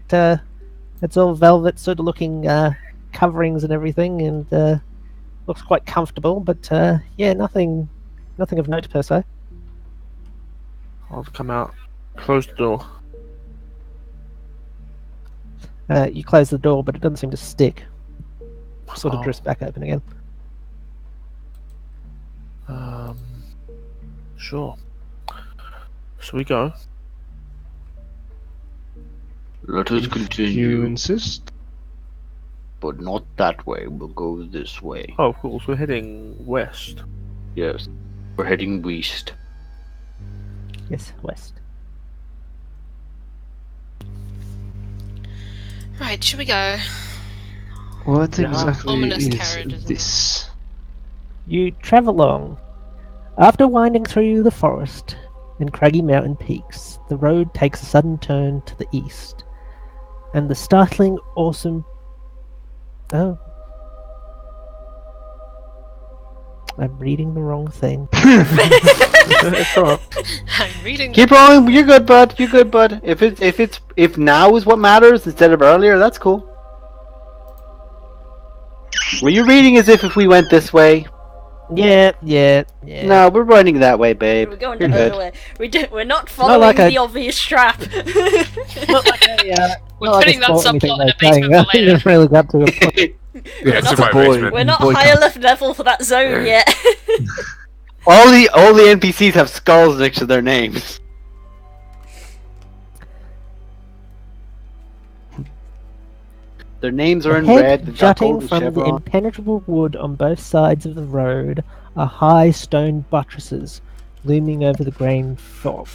It's all velvet sort of looking coverings and everything, and looks quite comfortable. But yeah, nothing of note per se. I'll come out, close the door. You close the door, but it doesn't seem to stick. Sort of Oh. drifts back open again. Sure. So we go. Let us You continue, insist? but not that way. We'll go this way. Oh, of course, we're heading west. Yes, we're heading west. Yes, west. Right, should we go? What Yeah. exactly Ominous is carriage, isn't it? this? You travel along. After winding through the forest and craggy mountain peaks, the road takes a sudden turn to the east, and the startling, awesome. Oh. I'm reading the wrong thing. It's alright. I'm reading. Keep rolling. You're good, bud. You're good, bud. If now is what matters instead of earlier, that's cool. Were you reading as if we went this way? Yeah. No, we're running that way, babe. We're going You're the good. other way. We're not following like a- the obvious trap. Not like a, We're not like putting a that sport or anything subplot in the they're saying. basement for They later. haven't really got to a point. Yeah, it's in not my a boy. basement. We're not Boycott. high enough level for that zone yet. all the NPCs have skulls next to their names. Their names are in Ahead, red. They've got jutting golden from the chevron. impenetrable wood on both sides of the road are high stone buttresses looming over the grey fog.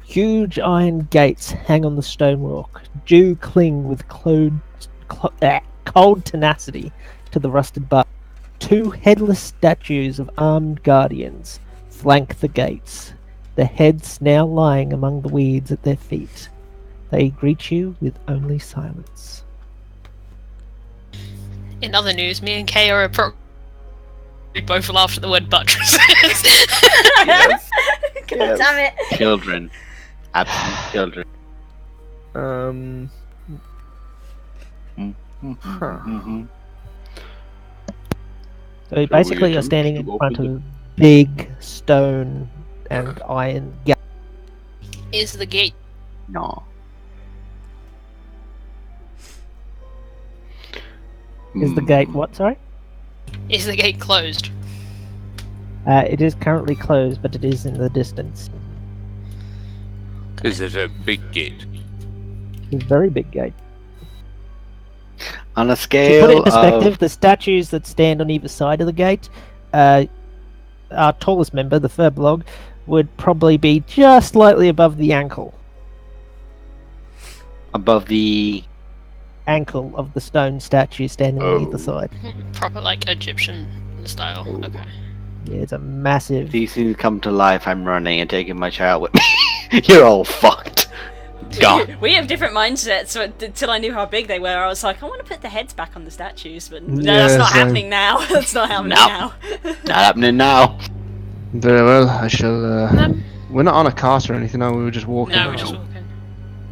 Huge iron gates hang on the stonework, dew cling with cold tenacity to the rusted bar. 2 headless statues of armed guardians flank the gates, their heads now lying among the weeds at their feet. They greet you with only silence. In other news, me and Kay are we both laughed at the word buttresses. God damn it. Children. Absolute children. Mhm. So basically, you're standing in front of big stone and iron gate. Is the gate No. Is the gate what? Sorry. closed? It is currently closed, but it is in the distance. Is it a big gate? It's a very big gate. On a To scale put it in perspective, of... the statues that stand on either side of the gate, our tallest member, the Furbolg, would probably be just slightly above the ankle above the... ankle of the stone statue standing on either Oh. side. Proper like Egyptian style. Oh. Okay. Yeah, it's a massive. These things come to life, I'm running and taking my child with me. You're all fucked. Gone. We have different mindsets. So until I knew how big they were, I was like, I want to put the heads back on the statues, but no, Yeah, that's not same. happening now. That's not happening No. now. Not happening now. Very well, I shall. We're not on a cart or anything, no, we were just walking. No, we're just walking.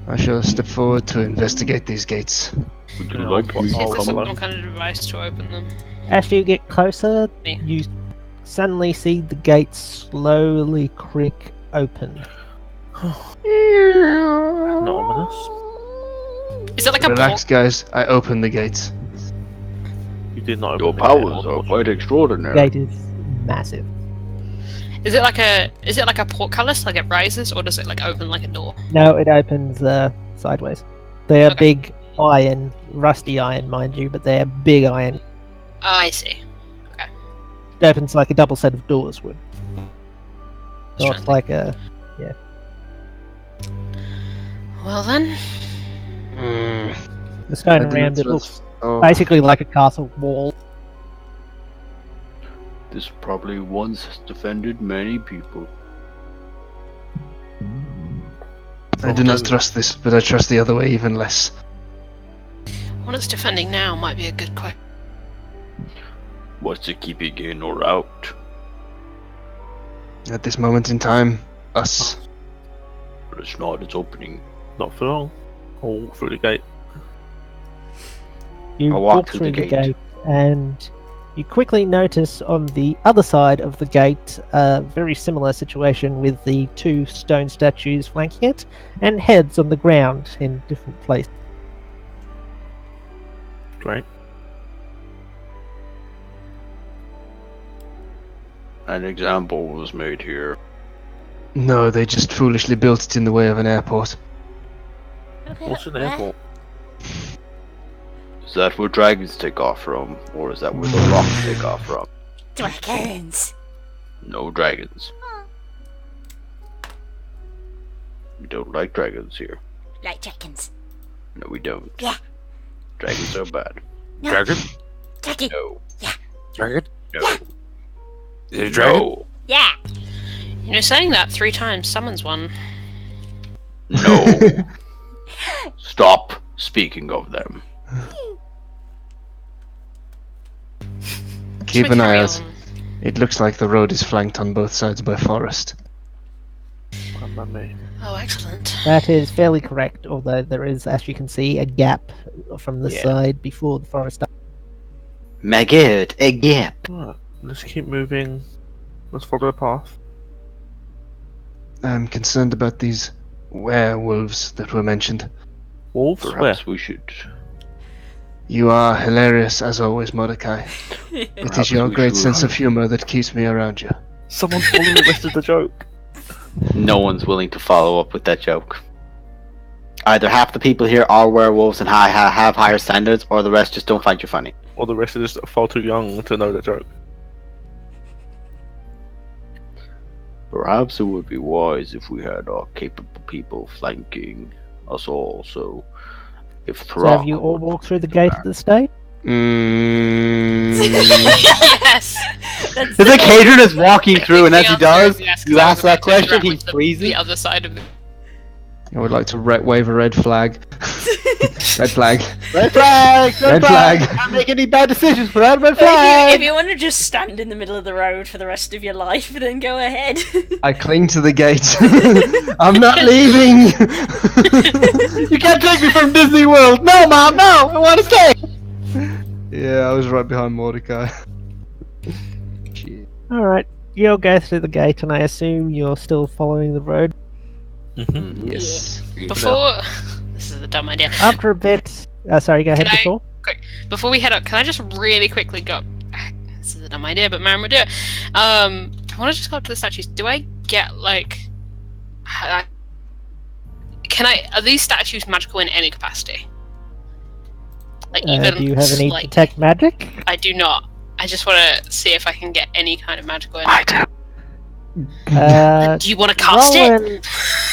I shall step forward to investigate these gates. Would you Yeah, like I'll- See if I'll there's follow. some kind of device to open them. As you get closer, Me. you suddenly see the gates slowly creak open. Not ominous. Is it like a Relax, guys. I open the gates. You did not Your open the gate, powers are unfortunately. quite The extraordinary. gate is massive. Is it like a portcullis, like it rises, or does it like open like a door? No, it opens sideways. They are Okay. big iron, rusty iron, mind you, but they're big iron. I see. It opens like a double set of doors would. So Just it's trying like a. Well then, The stone I do around not it looks trust- Oh, basically like a castle wall. This probably once defended many people. I do not trust this, but I trust the other way even less. what it's defending now might be a good question. What's to keep it in or out? At this moment in time, us. But it's not its opening. Not for long. I'll walk through the gate. You I'll walk walk through through the the gate. gate and you quickly notice on the other side of the gate a very similar situation with the 2 stone statues flanking it and heads on the ground in different places. Great. An example was made here. No, they just foolishly built it in the way of an airport. What's an airport? Is that where dragons take off from? Or is that where the rocks take off from? Dragons. No dragons. We don't like dragons here. Like dragons. No, we don't. Yeah. Dragons are bad. No. Dragon? Dragon. No. Dragon? No. Is it a dragon? No. Yeah. You know, saying that 3 times summons one. No. Stop speaking of them. Keep Should an we eye carry out. on? It looks like the road is flanked on both sides by forest. Come on, me. Oh, excellent. That is fairly correct, although there is, as you can see, a gap from the Yeah. side before the forest. My god, a gap. Right, let's keep moving. Let's follow the path. I'm concerned about these werewolves that were mentioned. Wolves? Where? Perhaps we should. You are hilarious as always, Mordecai. It Perhaps is your we great should- sense of humor that keeps me around you. Someone follow the rest of the joke. No one's willing to follow up with that joke. Either half the people here are werewolves and have higher standards, or the rest just don't find you funny. Or the rest are just far too young to know the joke. Perhaps it would be wise if we had our capable people flanking us all, so if So have you all walked through the gate at this stage? Yes. That's It's like Hadrian is walking through, and The as he answer does, is yes, 'cause you I ask was that about to interact question, with he's freezing. The other side of the. I would like to wave a red flag. Red flag. Red flag! Red flag. Can't make any bad decisions for that red But if flag! you want to just stand in the middle of the road for the rest of your life, then go ahead. I cling to the gate. I'm not leaving. You can't take me from Disney World! No, Mom, no! I want to stay! Yeah, I was right behind Mordecai. Shit. Alright, you'll go through the gate, and I assume you're still following the road. Yes. Before. This is a dumb idea. After a bit. Sorry, go ahead, Can I- before. Before we head up, can I just really quickly go? This is a dumb idea, but Maren will do it. I want to just go up to the statues. Do I get like? Can I? Are these statues magical in any capacity? Like even Do you have any like, detect magic? I do not. I just want to see if I can get any kind of magical. I do. Do you want to cast roll it?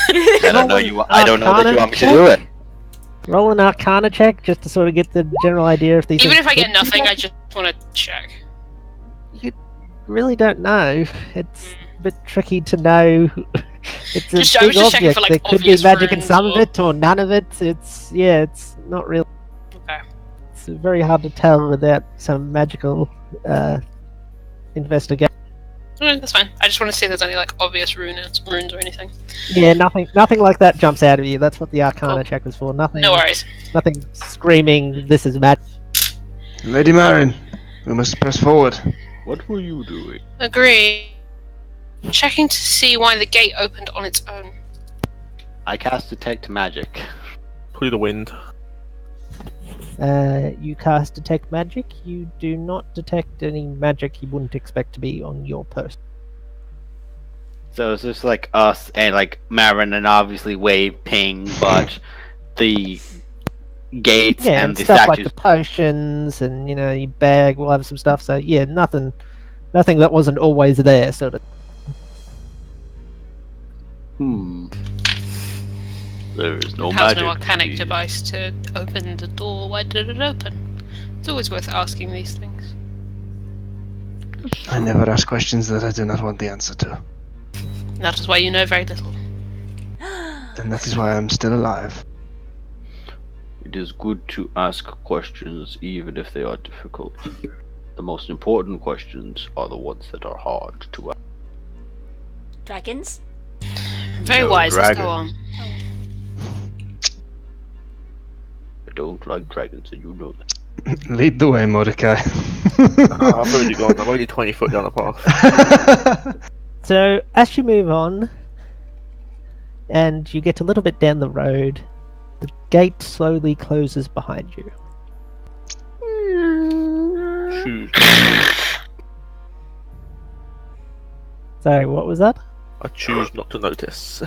I don't know you. I don't know that you want me to do it. Roll an Arcana check just to sort of get the general idea if these. Even are if I get good nothing, I magic. just want to check. You really don't know. It's a bit tricky to know. It's a Just- I was big just checking object. for, like, There could be obvious magic in runes some of or- it or none of it. It's not real. Okay. It's very hard to tell without some magical investigation. That's fine. I just want to see if there's any like obvious runes or anything. Yeah, nothing like that jumps out of you. That's what the Arcana Cool. check was for. Nothing. No worries. Nothing screaming. This is magic. Lady Marin, we must press forward. What were you doing? Agree. Checking to see why the gate opened on its own. I cast Detect Magic. Through the wind. You cast detect magic. You do not detect any magic you wouldn't expect to be on your person. So it's just like us and like Marin and obviously Wave, Ping, but the gates Yeah, and and the stuff like statues. the potions and your bag will have some stuff. So yeah, nothing that wasn't always there. Sort of. There is no It has magic. no arcanic to be- device to open the door. Why did it open? It's always worth asking these things. I never ask questions that I do not want the answer to. That is why you know very little. And that is why I'm still alive. It is good to ask questions even if they are difficult. The most important questions are the ones that are hard to ask. Dragons? Very No wise. Let's go dragon. on. I don't like dragons, and you know that. Lead the way, Mordecai. I've already gone. I'm only 20 foot down the path. So as you move on, and you get a little bit down the road, the gate slowly closes behind you. Choose. Sorry, what was that? I choose not to notice.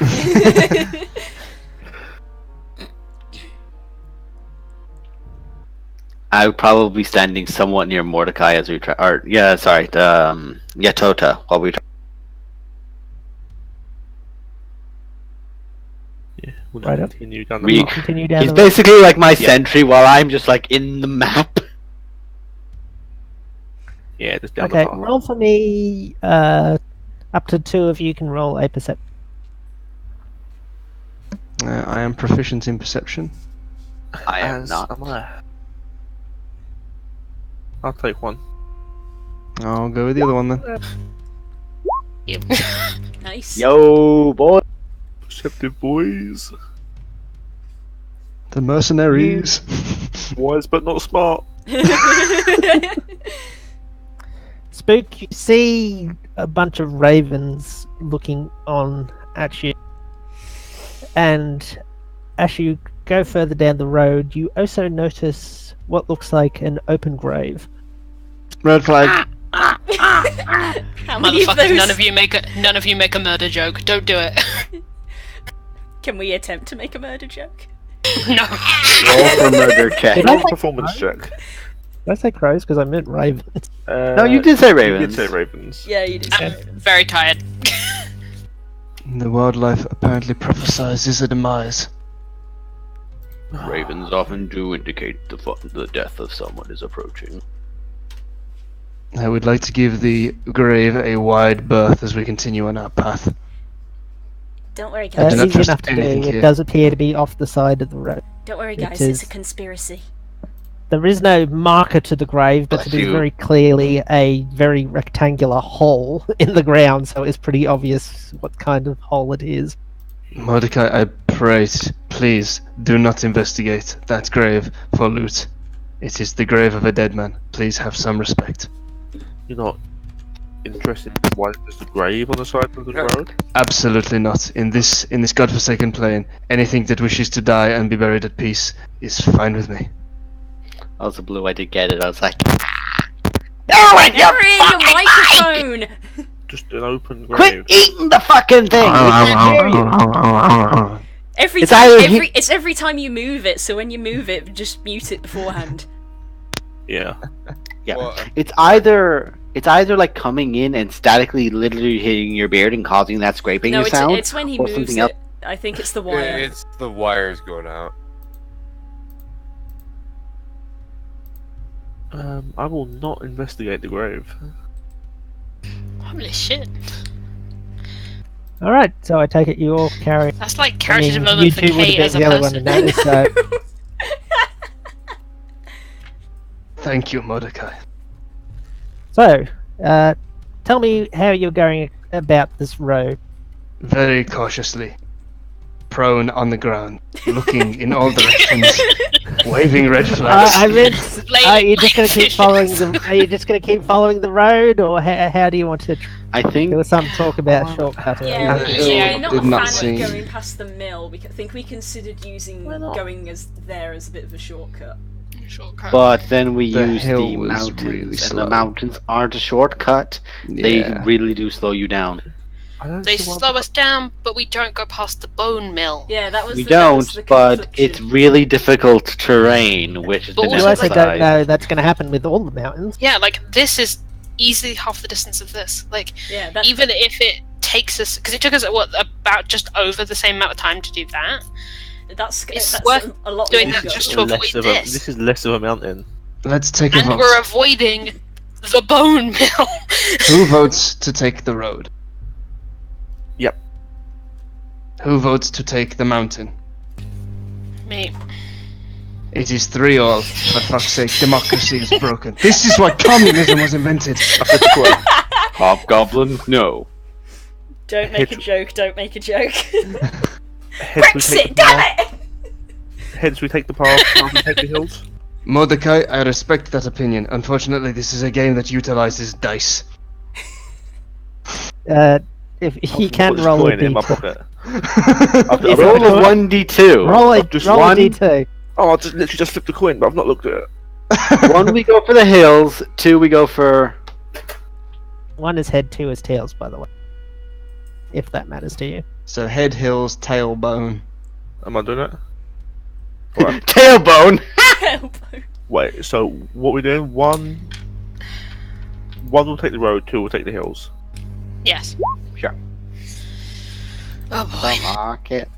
I would probably be standing somewhat near Mordecai as we try. Or Tota while we try. Yeah, we'll Right up. continue down the We- path. Continue down He's the road. basically like my sentry while I'm just like in the map. Yeah, just down Okay, the path. roll for me. Up to 2 of you can roll a perception. I am proficient in perception. I am As not. am I. I'll take one. I'll go with the other one then. Nice. Yo, boy. Perceptive boys. The mercenaries. Wise but not smart. Spook, you see a bunch of ravens looking on at you. And as you go further down the road, you also notice what looks like an open grave. Red flag. How many of Motherfuckers, those? none of you make a murder joke. Don't do it. Can we attempt to make a murder joke? No. Roll for murder check. Did I Roll a say performance check. Did I say crows? Because I meant ravens. No, you did say You ravens. did say ravens. Yeah, you did. I'm very tired. The wildlife apparently prophesies a demise. Ravens often do indicate the death of someone is approaching. I would like to give the grave a wide berth as we continue on our path. Don't worry, I do guys. not Easy trust enough to do. anything It here. does appear to be off the side of the road. Don't worry, It guys. It's a is. conspiracy. There is no marker to the grave, but Bless it is you. very clearly a very rectangular hole in the ground, so it's pretty obvious what kind of hole it is. Mordecai, I pray, please do not investigate that grave for loot. It is the grave of a dead man. Please have some respect. You're not interested in why there's a grave on the side of the road? Absolutely not. In this godforsaken plane, anything that wishes to die and be buried at peace is fine with me. Also, Blue, I did get it. I was like, "No, it, you Never in your fucking microphone! Just an open grave. Quit eating the fucking thing! We can't hear you." Every It's time, either it's every time you move it, so when you move it, just mute it beforehand. Yeah. Yeah. Well, It's either like coming in and statically literally hitting your beard and causing that scraping No, sound. it's when he or moves something it. else. I think it's the wire. it's the wires going out. I will not investigate the grave. Holy shit. Alright, so I take it you all carry. That's like I character mean, development you for two would Kate have as a been the other one to person. notice, so. Thank you, Mordecai. So, tell me how you're going about this road. Very cautiously, prone on the ground, looking in all directions, waving red flags. I meant, Lady are you just going to keep Blackfish. following the? Are you just going to keep following the road, or how do you want to? I think There was some talk about shortcut. Yeah, I we're not a did not fan see- of going past the mill. I think we considered using going as a bit of a shortcut. Shortcut. but then we The use hill the was mountains, really and slow. the mountains aren't a shortcut. They Yeah. really do slow you down. I don't They see why- slow us down, but we don't go past the bone mill. Yeah, that was. We that was don't, the but confliction. it's really difficult terrain, which has But been You also, also like- don't know that's going to happen with all the mountains. Yeah, like this is easily half the distance of this. Like Yeah, that, even if it takes us, because it took us about just over the same amount of time to do that. it's that's worth a lot doing longer. that just to avoid less of a, this. this is less of a mountain. Let's take a And vote. we're avoiding the bone mill. Who votes to take the road? Yep. Who votes to take the mountain? Me. It is 3-all. For fuck's sake, democracy is broken. This is why communism was invented. Hobgoblin, no. Don't make a joke. Don't make a joke. Heads we take Brexit, the damn path. it! Heads we take the path. Tails we take the hills. Mordecai, I respect that opinion. Unfortunately, this is a game that utilizes dice. If he I've can got this roll a coin in my d2. pocket. If Roll you- a 1d2. Roll a Just roll a one. d2. Oh, I just literally just flipped the coin, but I've not looked at it. 1 we go for the hills, 2 we go for... 1 is head, 2 is tails, by the way. If that matters to you. So head, hills, tail, bone. Am I doing it? Tailbone! Wait, so what we're doing? One will take the road, 2 will take the hills. Yes. Sure. Oh boy. Market.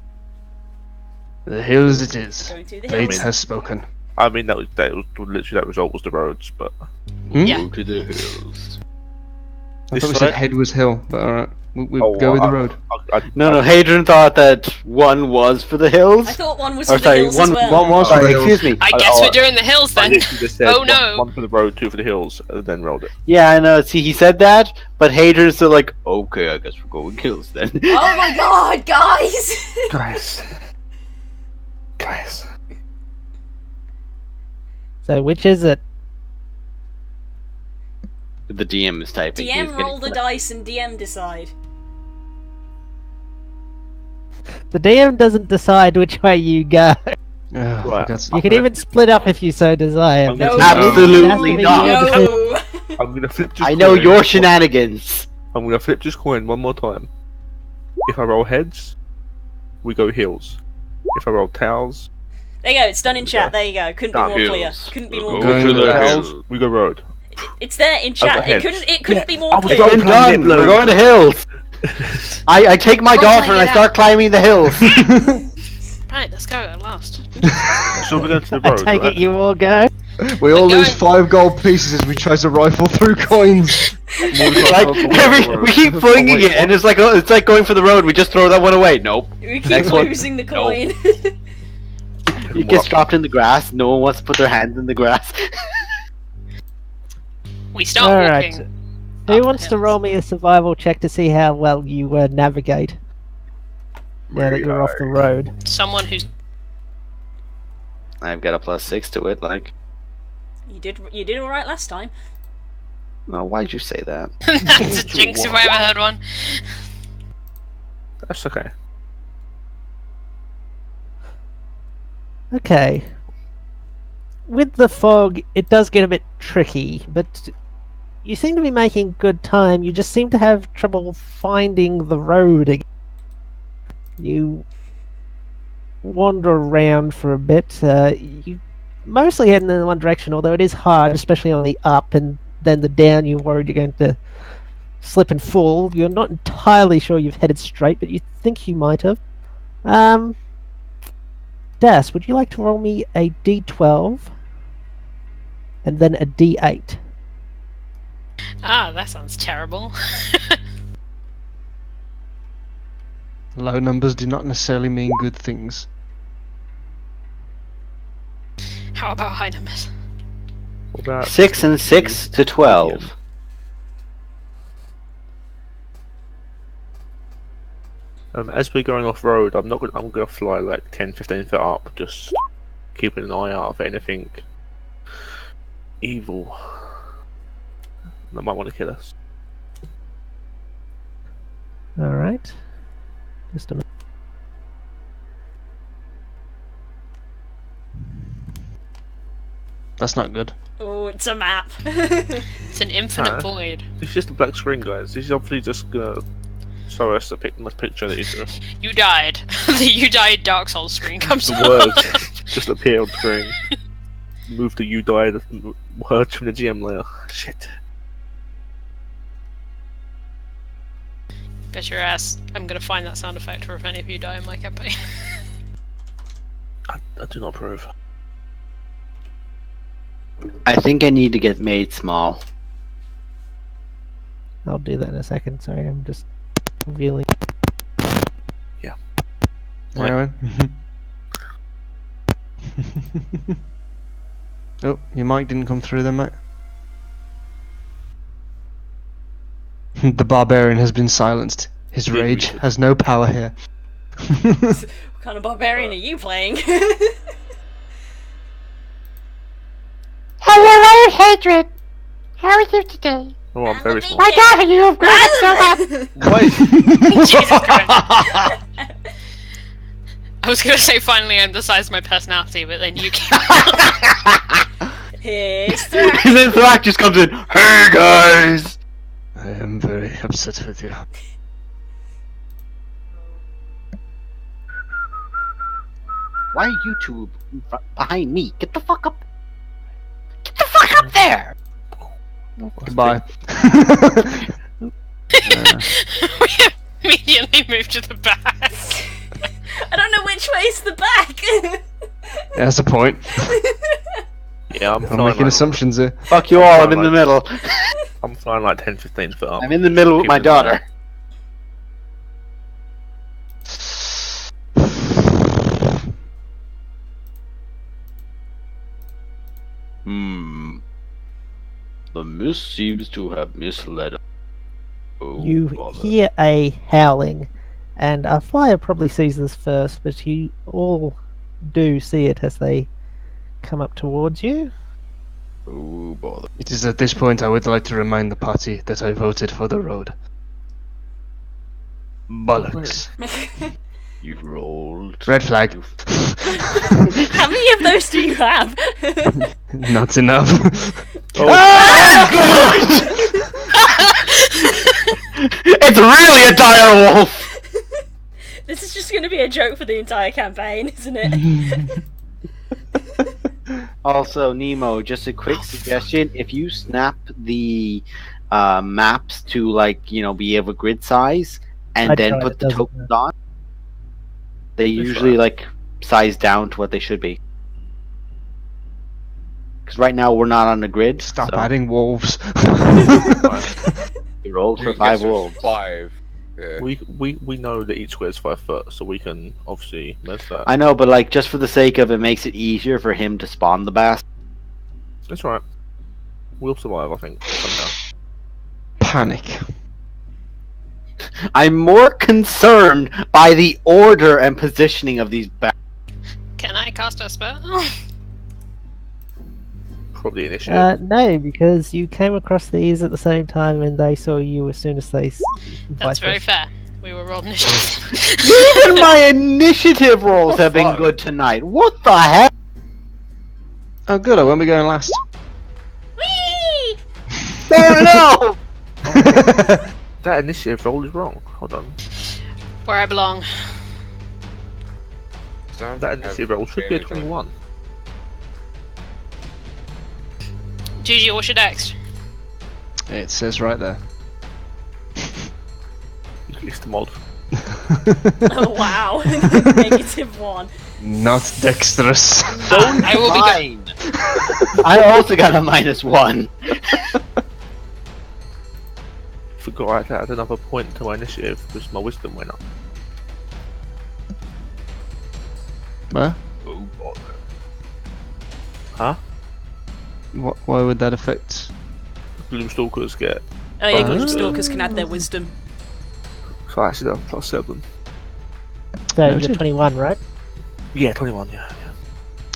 The hills it is. Going to the Fate hills. has spoken. I mean, that was literally that result was the roads, but Hmm? Yeah. Go to the hills. I This thought we side? said head was hill, but alright. We Oh, go with the I- road. No, Hadrian thought that 1 was for the hills. I thought one was Or for the sorry, hills one, as well. one was for Sorry, the excuse me. I guess we're doing the hills I then. literally just said Oh, no. one for the road, 2 for the hills, and then rolled it. Yeah, I know. See, he said that, but Hadrian's still like, okay, I guess we're going hills then. Oh my god, guys! Guys. So which is it? The DM is typing. he's DM getting roll the dice and DM decide. The DM doesn't decide which way you go. Oh, Right. that's- You can even split up if you so desire. I'm but gonna- it has to Absolutely be not. your decision. No! I'm gonna flip this I know coin. your shenanigans. I'm gonna flip this coin one more time. If I roll heads, we go hills. If I roll tails, There you go, it's done in chat, there you go. Couldn't be Done. more clear. Hills. Couldn't be We'll more go clear. to the tails, hills. we go road. It's there in chat. got It heads. couldn't be more I was clear. going- I'm done. We're going to hills. I take my Roll daughter it and I out. start climbing the hills. Right, let's go at last. So we're going to the I road, take right? it you all go. We all We're lose going- 5 gold pieces as we try to rifle through coins. Like we keep flinging it, and it's like going for the road. We just throw that one away. Nope. We keep Next one. losing the coin. It gets dropped in the grass. No one wants to put their hands in the grass. We start All right. walking. Who up wants the to hills. roll me a survival check to see how well you navigate now that you're off the road? Someone who's I've got a +6 to it. Like, You did all right last time. no, why'd you say that? that's a jinx if I ever heard one. That's okay. Okay. With the fog, it does get a bit tricky, but you seem to be making good time. You just seem to have trouble finding the road again. You wander around for a bit. You mostly heading in one direction, although it is hard, especially on the up, and then the down you're worried you're going to slip and fall. You're not entirely sure you've headed straight, but you think you might have. Das, would you like to roll me a d12 and then a d8? Ah, that sounds terrible. Low numbers do not necessarily mean good things. How about high numbers? What about 6 and 6 to 12. As we're going off road, I'm gonna fly like 10-15 foot up, just keeping an eye out for anything evil that might want to kill us. Alright. Just a minute. That's not good. Oh, it's a map. It's an infinite Huh? void. It's just a black screen, guys. This is obviously just gonna show us a nice picture that is You died. The You Died Dark Souls screen comes the up. word just appear on screen. Move the "you died" word from the GM layer. Shit. Bet your ass I'm gonna find that sound effect for if any of you die in my campaign. I do not approve. I think I need to get made small. I'll do that in a second. Sorry, I'm just revealing. Right. Aaron? Oh, your mic didn't come through then, mate. The barbarian has been silenced. His Big rage reason. has no power here. What kind of barbarian are you playing? Hello, Hatred. How are you today? Oh, I'm very small. My daughter, you have grown so much. Wait. Jesus Christ. I was gonna say finally I emphasized my personality, but then you came Here's the And then Thrak just comes in. Hey guys. I am very upset with you. Why are you two behind me? Get the fuck up. Get the fuck up there. Goodbye. We immediately moved to the back. I don't know which way's the back. That's the point. Yeah, I'm I'm flying making like, assumptions here. Fuck you all. I'm in the middle. I'm flying like 10-15 foot up. I'm in the middle with my Keep an eye out. daughter. The mist seems to have misled us. Oh, You bother. hear a howling, and a flyer probably sees this first, but you all do see it as they come up towards you. Oh, bother. It is at this point I would like to remind the party that I voted for the road. Bollocks. You rolled. Red flag. How many of those do you have? Not enough. It's really a dire wolf! This is just going to be a joke for the entire campaign, isn't it? Also, Nemo, just a quick suggestion. If you snap the maps to, like, you know, be of a grid size, and I then tried, put it the doesn't tokens on, they It's usually, fine. like, sized down to what they should be. Because right now we're not on the grid. Stop so adding wolves. we rolled We for can 5 guess there's wolves. 5. Yeah. We know that each square's 5 foot, so we can obviously mess that. I know, but like just for the sake of it, makes it easier for him to spawn the bass. That's right. We'll survive, I think. Somehow. Panic. I'm more concerned by the order and positioning of these bass. Can I cast a spell? Probably initiative. No, because you came across these at the same time and they saw you as soon as they. That's very fair. We were rolling initiative. Even my initiative rolls have been good tonight. What the heck? Oh, good. I won't be going last. Whee! Oh no! That initiative roll is wrong. Hold on. Where I belong. Sounds That like initiative have roll should be a advantage on- 21. Gigi, what's your dex? It says right there. It's the mod. Oh wow. -1. Not dexterous. I will be good. I also got a -1. Forgot I had to add another point to my initiative because my wisdom went up. Huh? Oh, bother. Huh? Why would that affect? Gloomstalkers get. Oh yeah, Gloomstalkers can add their wisdom. So I actually have +7. So Noted. you're 21, right? Yeah, 21, yeah.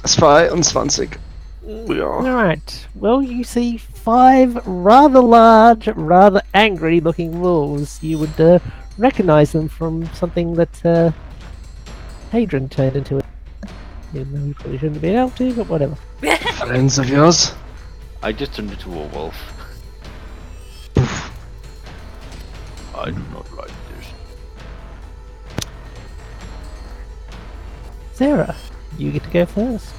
That's fine. On Svansig. We are. Alright. Well, you see 5 rather large, rather angry looking wolves. You would recognize them from something that Hadron turned into. Even though you probably shouldn't have been able to, but whatever. Friends of yours. I just turned into a wolf. I do not like this. Sarah, you get to go first.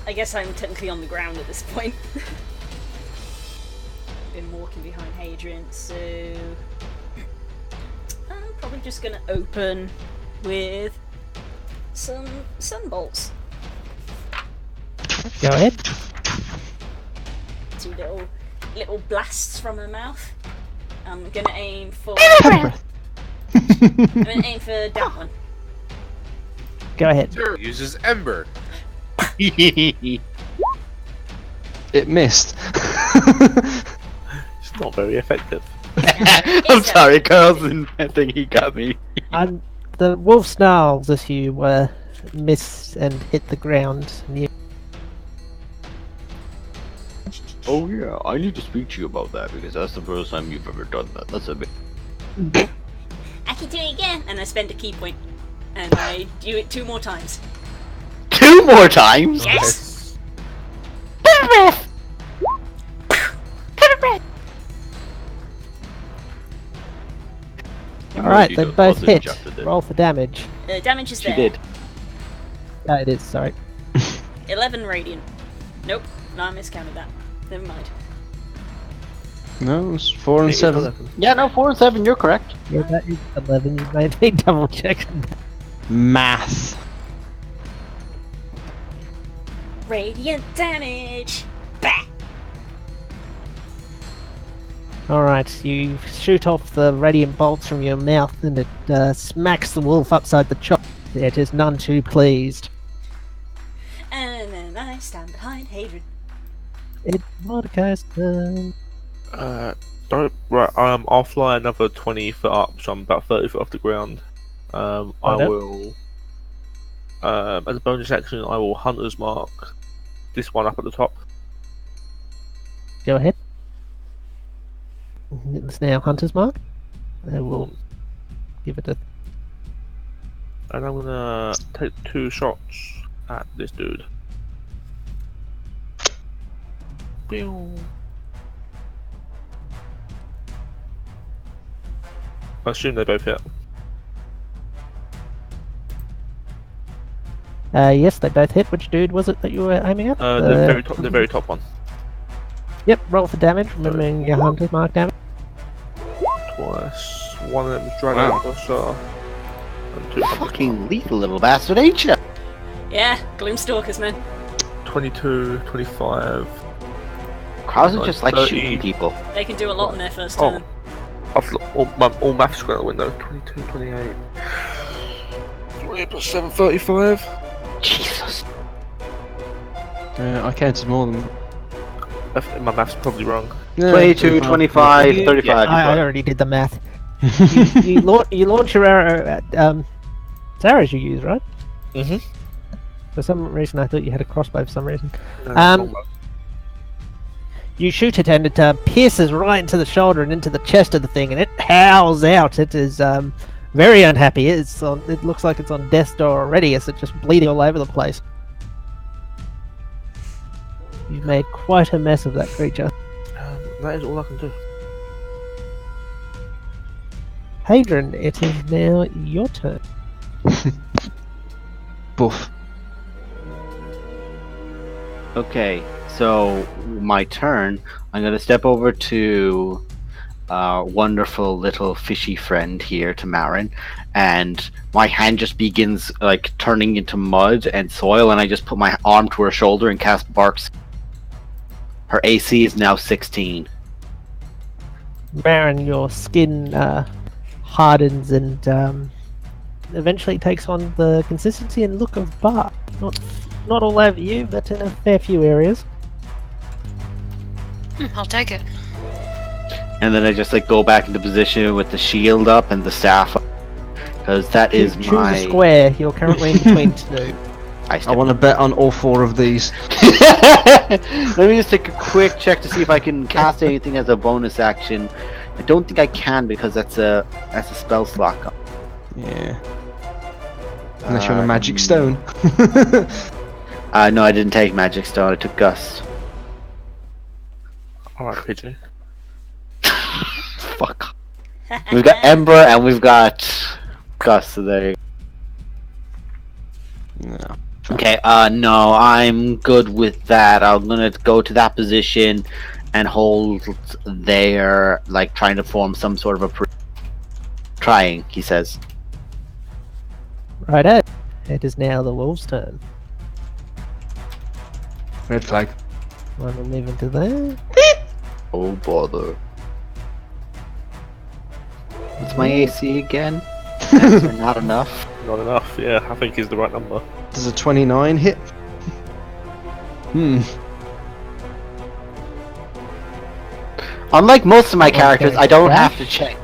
I guess I'm technically on the ground at this point. Been walking behind Hadrian, so I'm probably just gonna open with some sunbolts. Go ahead. 2 little blasts from her mouth. I'm gonna aim for. Breath. I'm gonna aim for that one. Go ahead. Sarah uses Ember. It missed. It's not very effective. I'm sorry, Carlson. I think he got me. And the wolf snarls as you miss and hit the ground. And you... Oh yeah, I need to speak to you about that because that's the first time you've ever done that. That's a bit. I can do it again, and I spend a key point, and I do it 2 more times. 2 more times. Yes. Alright, they both hit. Roll for damage. Damage is She there. did. Yeah, it is, sorry. 11 radiant. Nope, no, I miscounted that. Never mind. No, it was 4 and 7. Yeah, no, 4 and 7. You're correct. Yeah, that is 11. You made me double check. Math. Radiant damage. Bah! Alright, you shoot off the radiant bolts from your mouth and it smacks the wolf upside the chop. It is none too pleased. And then I stand behind Hadrian. It's Mordecai's turn. Right, I'll fly another 20 foot up, so I'm about 30 foot off the ground. I Okay. will, as a bonus action, I will Hunter's Mark this one up at the top. Go ahead. It's now Hunter's Mark. I will give it a... And I'm gonna take 2 shots at this dude. Pew. I assume they both hit. Yes, they both hit. Which dude was it that you were aiming at? The very top one. Yep, roll for damage, remembering your Hunter's Mark damage. Twice. One of them is Dragon Wow. Crusher. And 200. Fucking lethal little bastard, ain't you? Yeah, Gloomstalkers, man. 22, 25. Crowds are just like 30. shooting people. They can do a lot in their first Oh. turn. All maths go out the window. 22, 28. 28 plus 7, 35. Jesus. I counted more than. My math's probably wrong. Yeah, 22, 25, You- 35. I already did the math. you launch your arrow at Sarah's you use, right? Mhm. For some reason, I thought you had a crossbow. For some reason, No, Um, wrong math. you shoot it and it pierces right into the shoulder and into the chest of the thing, and it howls out. It is very unhappy. It looks like it's on death's door already, as it's just bleeding all over the place. You've made quite a mess of that creature. That is all I can do. Hadron, it is now your turn. Buff. Okay, so my turn. I'm gonna step over to our wonderful little fishy friend here, to Marin, and my hand just begins like turning into mud and soil, and I just put my arm to her shoulder and cast Barks. Her AC is now 16. Baron, your skin hardens and eventually takes on the consistency and look of bark. Not all over you, but in a fair few areas. I'll take it. And then I just like go back into position with the shield up and the staff up, because that is Choose my. a square. You're currently in between two. I want to bet on all 4 of these. Let me just take a quick check to see if I can cast anything as a bonus action. I don't think I can because that's a spell slot. Yeah. Unless you're on a magic stone. No, I didn't take Magic Stone. I took Gust. Alright, PJ. Fuck. We've got Ember and we've got Gust. So there you No. go. Okay. No, I'm good with that. I'm gonna go to that position and hold there, like trying to form some sort of a. Trying, he says. Righto. It is now the wolf's turn. Red flag. One will move into there. Oh bother. What's my AC again? Not enough. Not enough, yeah, I think is the right number. Does a 29 hit? Unlike most of my characters, Okay, I don't that- have to check.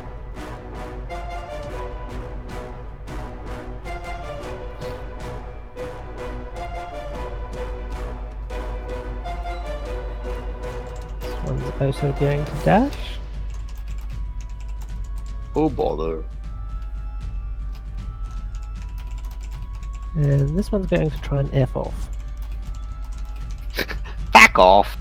This one's also going to dash. Oh bother. And this one's going to try and F off. Back off.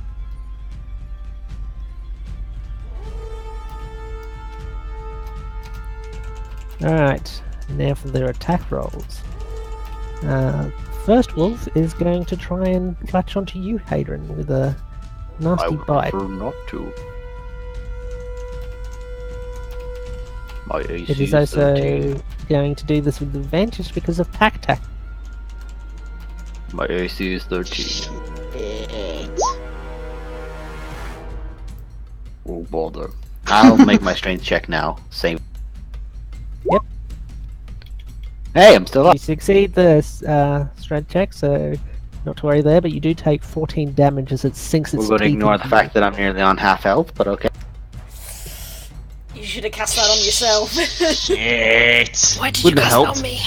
Alright, now for their attack rolls. First wolf is going to try and latch onto you, Hadron, with a I nasty would bite. prefer not to. My AC It is is also 13. going to do this with advantage because of pack attack. My AC is 13. Oh bother. I'll make my strength check now. Same. Yep. Hey, I'm still up. You succeed the strength check, so not to worry there, but you do take 14 damage as it sinks its We're going to teeth ignore into the fact that I'm nearly on half health, but okay. You should have cast that on yourself. Shit! Why did Wouldn't you have cast it helped. on me?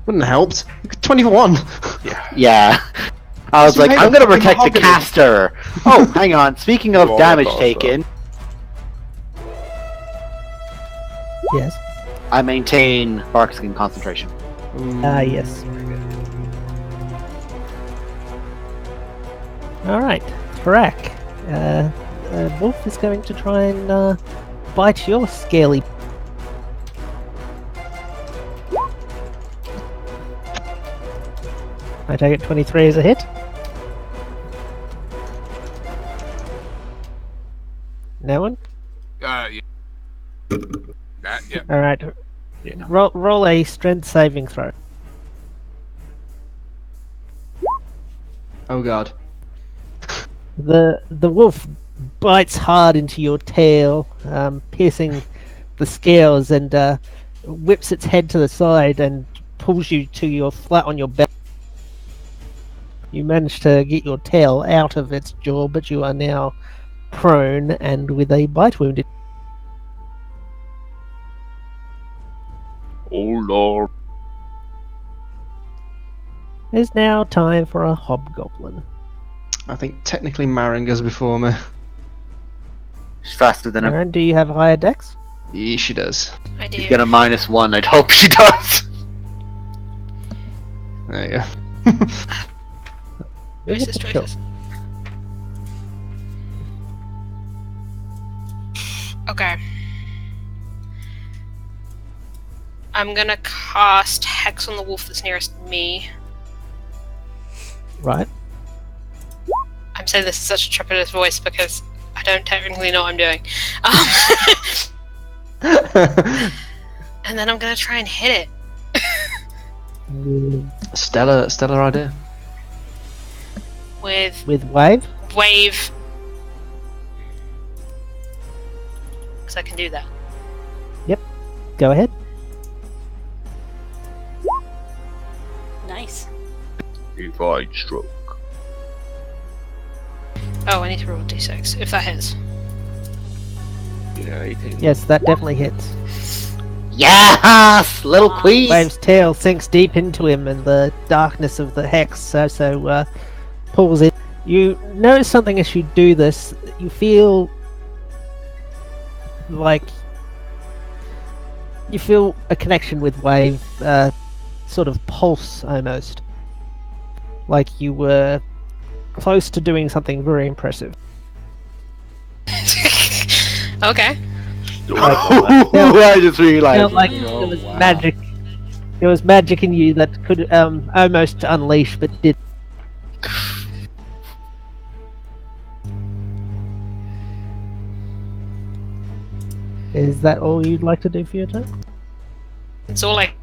Wouldn't have helped. 21! Yeah. I was You like, made I'm a gonna fucking protect the mahogany. caster. Oh, hang on. Speaking of Well, damage that's taken, Yes. I maintain Barkskin concentration. Yes. Alright, Thrak. Wolf is going to try and bite your scaly. I take it 23 as a hit. No one? Yeah. That All right. Yeah. Roll a strength saving throw. Oh god. The wolf bites hard into your tail, piercing the scales, and whips its head to the side and pulls you to your flat on your belly. You manage to get your tail out of its jaw, but you are now prone and with a bite wound. Oh lord. It is now time for a hobgoblin. I think technically Maringa's before me. She's faster than him. Aaron, do you have higher dex? Yeah, she does. I do. She's got a -1. I'd hope she does. There you go. Choices, Sure. choices. Okay. I'm gonna cast Hex on the wolf that's nearest me. Right. I'm saying this in such a trepidatious voice because I don't technically know what I'm doing. And then I'm gonna try and hit it. Stellar idea. With With wave? wave. Because I can do that. Go ahead. Nice. Divine stroke. Oh, I need to roll a d6 if that hits. Yeah, 18. Yes, that definitely hits. Yes, little queen. Wave's tail sinks deep into him, and the darkness of the hex pulls in. You notice something as you do this. You feel like you feel a connection with Wave, sort of pulse almost, like you were close to doing something very impressive. Okay. I just realized. Felt like there was magic. There was magic in you that could almost unleash, but did. Is that all you'd like to do for your turn? It's all like.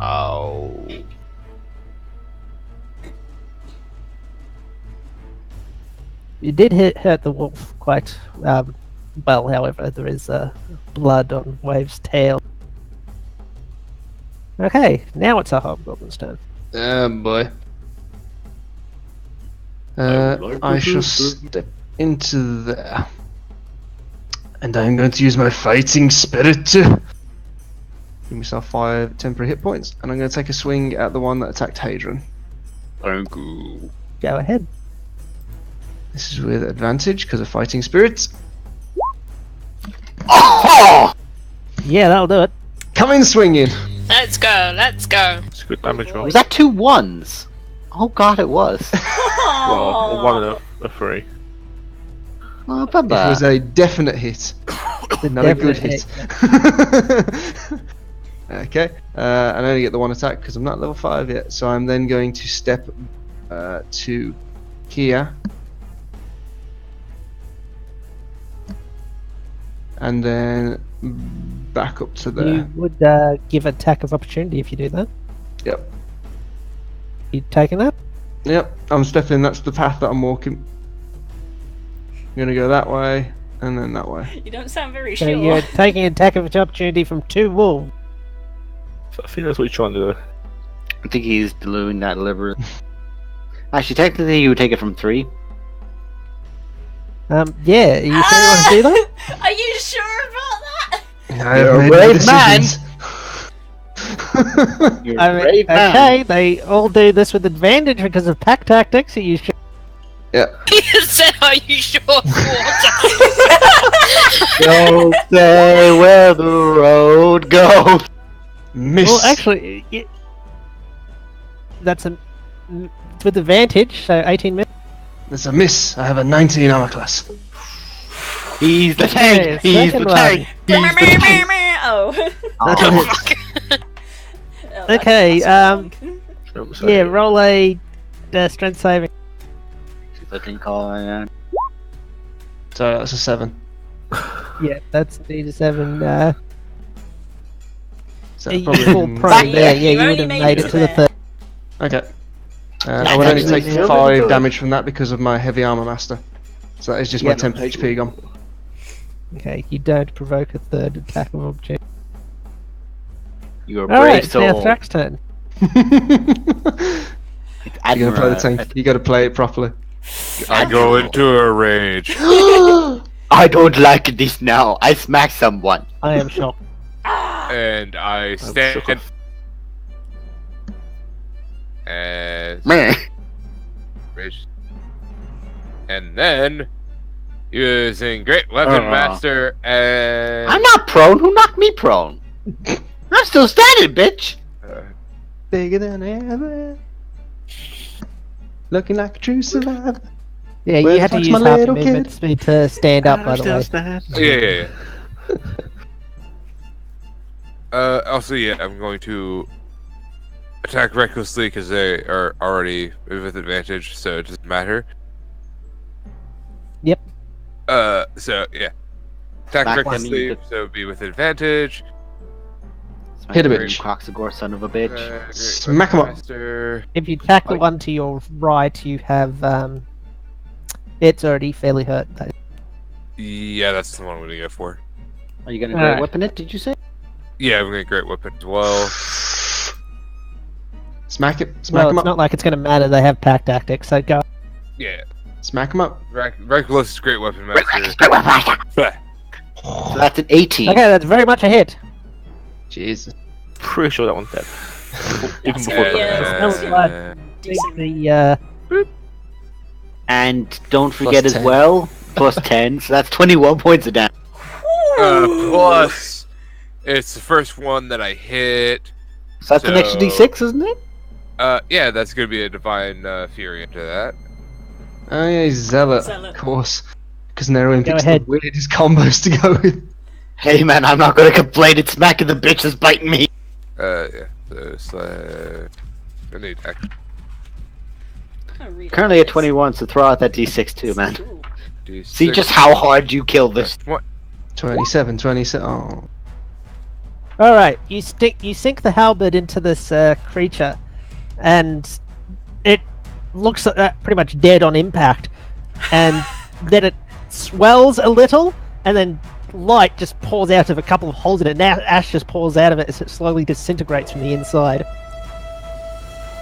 Oh. You did hurt the wolf quite well, however, there is blood on Wave's tail. Okay, now it's a hobgoblin's turn. Boy. I shall step into there. And I'm going to use my fighting spirit to give myself 5 temporary hit points. And I'm going to take a swing at the one that attacked Hadron. Thank you. Go ahead. This is with advantage because of fighting spirit. Oh! Yeah, that'll do it. Coming swinging. Let's go, let's go. It's a good damage roll. Was that 2 1s? Oh god, it was. Well, one of the 3. Oh, It bye-bye. was a definite hit. Not a good hit. Okay. I only get the 1 attack because I'm not level 5 yet. So I'm then going to step to here. And then back up to there. You would give attack of opportunity if you do that. Yep. You taking that? Yep. I'm stepping. That's the path that I'm walking. I'm gonna go that way and then that way. You don't sound very So sure. you're taking attack of opportunity from 2 wolves. I think that's what you're trying to do. I think he's doing that deliberately. Actually, technically, you would take it from 3. Yeah, you sure you want to do that? Are you sure about that? I You're have a made my brave man. decisions. You're I a mean, brave man. okay, they all do this with advantage because of pack tactics. Are you sure? Yeah. He said, "Are you sure?" Water. Don't say where the road goes. Miss. Well, actually, that's with advantage, so 18 minutes. That's a miss. I have a 19 armor class. He's the Okay, tank. He's the second tank. He's the tank. Oh. That's a hit. Oh, Okay, that's Yeah, roll a strength saving. She's looking calling. So that's a 7. Yeah, that's indeed a 7. So You probably fall prone there. You Yeah, you would only have made made it it to the there. third. Okay. I would only take actually 5 damage from that because of my heavy armor master. So that is just my Yeah. 10 HP gone. Okay, you don't provoke a third attack of object. You're a Alright, brave it's now soul. Thrax's turn. You gotta play the tank. You gotta play it properly. I go into a rage. I don't like this now. I smack someone. I am shocked. And I stand shook and Meh. rage. And then using Great Weapon Master and I'm not prone. Who knocked me prone? I'm still standing, bitch. Bigger than ever. Looking like a true survivor. Yeah, Where you the had to fuck's use my half little movement kid? speed to stand up, by the way. Yeah. Also, yeah, I'm going to attack recklessly because they are already with advantage, so it doesn't matter. Yep. So yeah, attack Back recklessly, then, so be with advantage. Hit a Great bitch. Coxagore, son of a bitch. Great Smack Weapon 'em up. Master. If you tackle one to your right, you have it's already fairly hurt. Though. Yeah, that's the one I'm gonna go for. Are you gonna Alright. great weapon it? Did you say? Yeah, I'm gonna Great Weapon as well. Smack it. Smack Well, him it's up. not like it's going to matter. They have pack tactics, so go. Yeah, Smack him up. reckless Great Weapon Master. So that's an 18. Okay, that's very much a hit. Jesus. Pretty sure that one's dead. Even That's before gonna be that. That was Uh, decent. The And don't forget as 10. well, plus 10, so that's 21 points of damage. plus, it's the first one that I hit. So that's an extra So- d6, isn't it? Yeah, that's gonna be a Divine Fury into that. Oh yeah, he's Zealot. Zealot. Of course. Because Neroin Go picks the ahead. weirdest combos to go with. Hey man, I'm not gonna complain, it's smacking the bitch that's biting me. Yeah. So it's I need action. Currently at 21, so throw out that d6 too, man. D6. See just how hard you kill this. What? 27, 27. Oh. all right, you sink the halberd into this creature, and it looks pretty much dead on impact, and then it swells a little, and then light just pours out of a couple of holes in it. Now ash just pours out of it as it slowly disintegrates from the inside.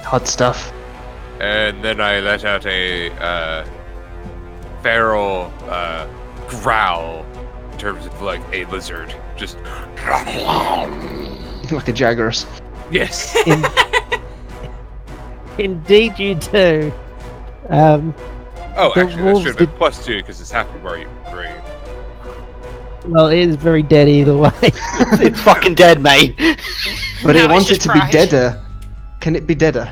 Hot stuff. And then I let out a feral growl in terms of like a lizard. Just Like a Jagras. yes. Indeed, you do. Oh, The actually, that wolves should have been +2 because it's half of my brain. Well, it is very dead either way. It's fucking dead, mate. But Now it wants it's it to just be pride. deader. Can it be deader?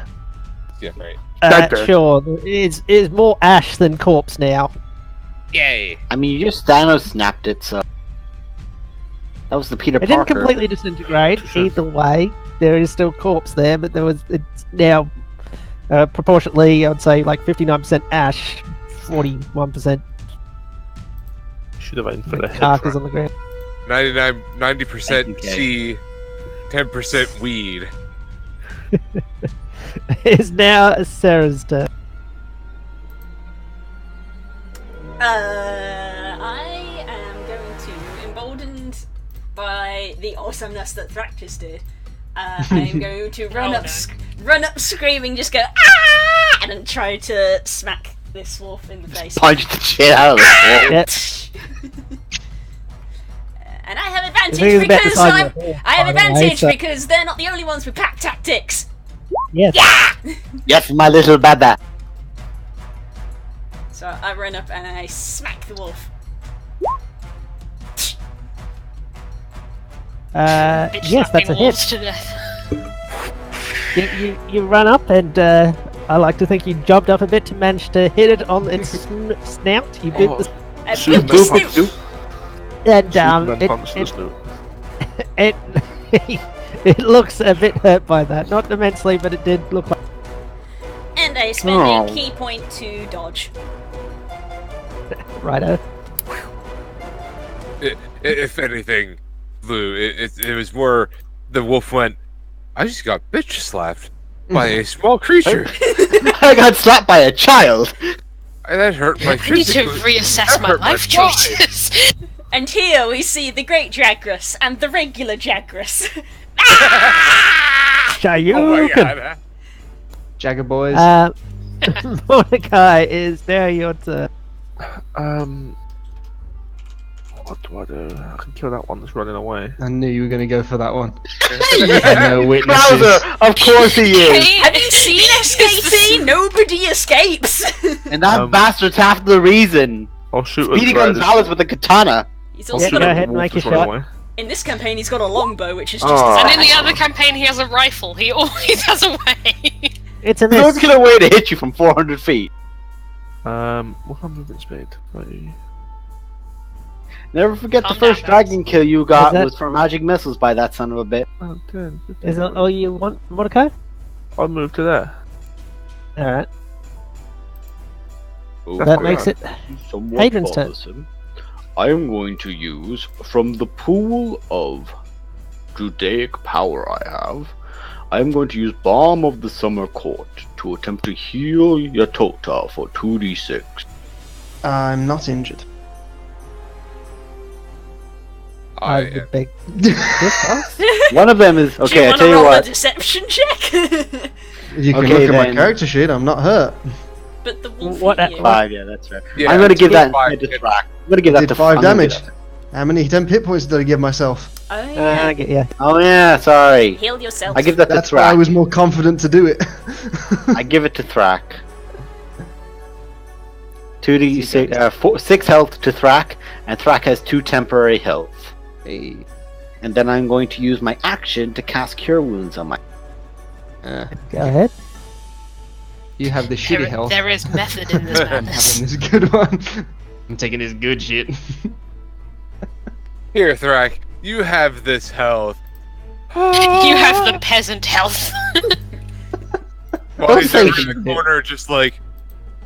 Yeah, right. Dead. Sure, it is more ash than corpse now. Yay! I mean, you just Thanos snapped it, so... That was the Peter It didn't Parker. completely disintegrate either way. There is still corpse there, but it's now proportionately, I'd say, like 59% ash, 41% Should have aimed for the head. carcass for on the ground. 90% Kay. C, 10% weed. It's now Sarah's turn. I am going to, emboldened by the awesomeness that Thrax did, I am going to run Oh, up, no. run up screaming, just go ah, and then try to smack this wolf in the face. Punch the shit out of the Yep. And I have The thing is advantage about the because size of the horse, I have by the way, advantage so- because they're not the only ones with pack tactics. Yes. Yeah. Yes, my little baba. So I run up and I smack the wolf. Bitch Yes, that's slapping a hit. wolves to death. You run up and I like to think you jumped up a bit to manage to hit it on its snout. You bit the I Superman bit the punch snoot. too. and Superman it, punch the it, snoot. it it looks a bit hurt by that. Not immensely, but it did look like. And I spend Oh. a key point to dodge. Righto. If anything, Lou, it was more the wolf went, I just got bitch slapped by a small creature. I got slapped by a child. And that hurt my I need to reassess my life choices. And here we see the Great Jagras and the regular Jagras. Oh my Shoryuken! god. Jagger boys. Mordecai, is now your turn. What do I do? I can kill that one that's running away. I knew you were going to go for that one. No witnesses. Krauser, of course he is. Have you seen Escapee? Nobody escapes. And that bastard's half the reason. I'll shoot Speedy Gonzalez with a katana. He's I'll also shoot go got ahead and make your shot. away. in this campaign he's got a longbow, which is just Oh. as And in the other campaign, he has a rifle. He always has a way. It's a No one's miss. gonna way to hit you from 400 feet. What's my movement speed? 30. Never forget Calm the first down, guys. dragon kill you got Is that- was from magic missiles by that son of a bitch. Oh, 10, 15, Is that all you want, Mordecai? I'll move to there. Alright, Oh, that makes it Somewhat Hadrian's turn. bothersome. I am going to use from the pool of Judaic power I have. I am going to use Balm of the Summer Court to attempt to heal Yatota for 2d6. I'm not injured. I I would beg. One of them is Do you okay. I want tell to you roll a what. deception check? You can Okay, look at my then. character sheet. I'm not hurt. But the wolf What- hit you. 5, yeah, that's right. Yeah, I'm gonna give that five to hit. Thrak. I'm gonna give that Did to 5 I'm gonna give damage. that How many 10 hit points did I give myself? Oh, I yeah. get ya. Oh yeah, sorry. Heal yourself. I give that to That's why I Thrak. was more confident to do it. I give it to Thrak. 2d6, 6 health to Thrak, and Thrak has 2 temporary health. Hey. And then I'm going to use my action to cast Cure Wounds on my. Go ahead. You have the shitty health. There is method in this I'm madness. having this good one. I'm taking this good shit. Here, Thrak, you have this health. You have the peasant health. While Don't he's say over in the corner, just like,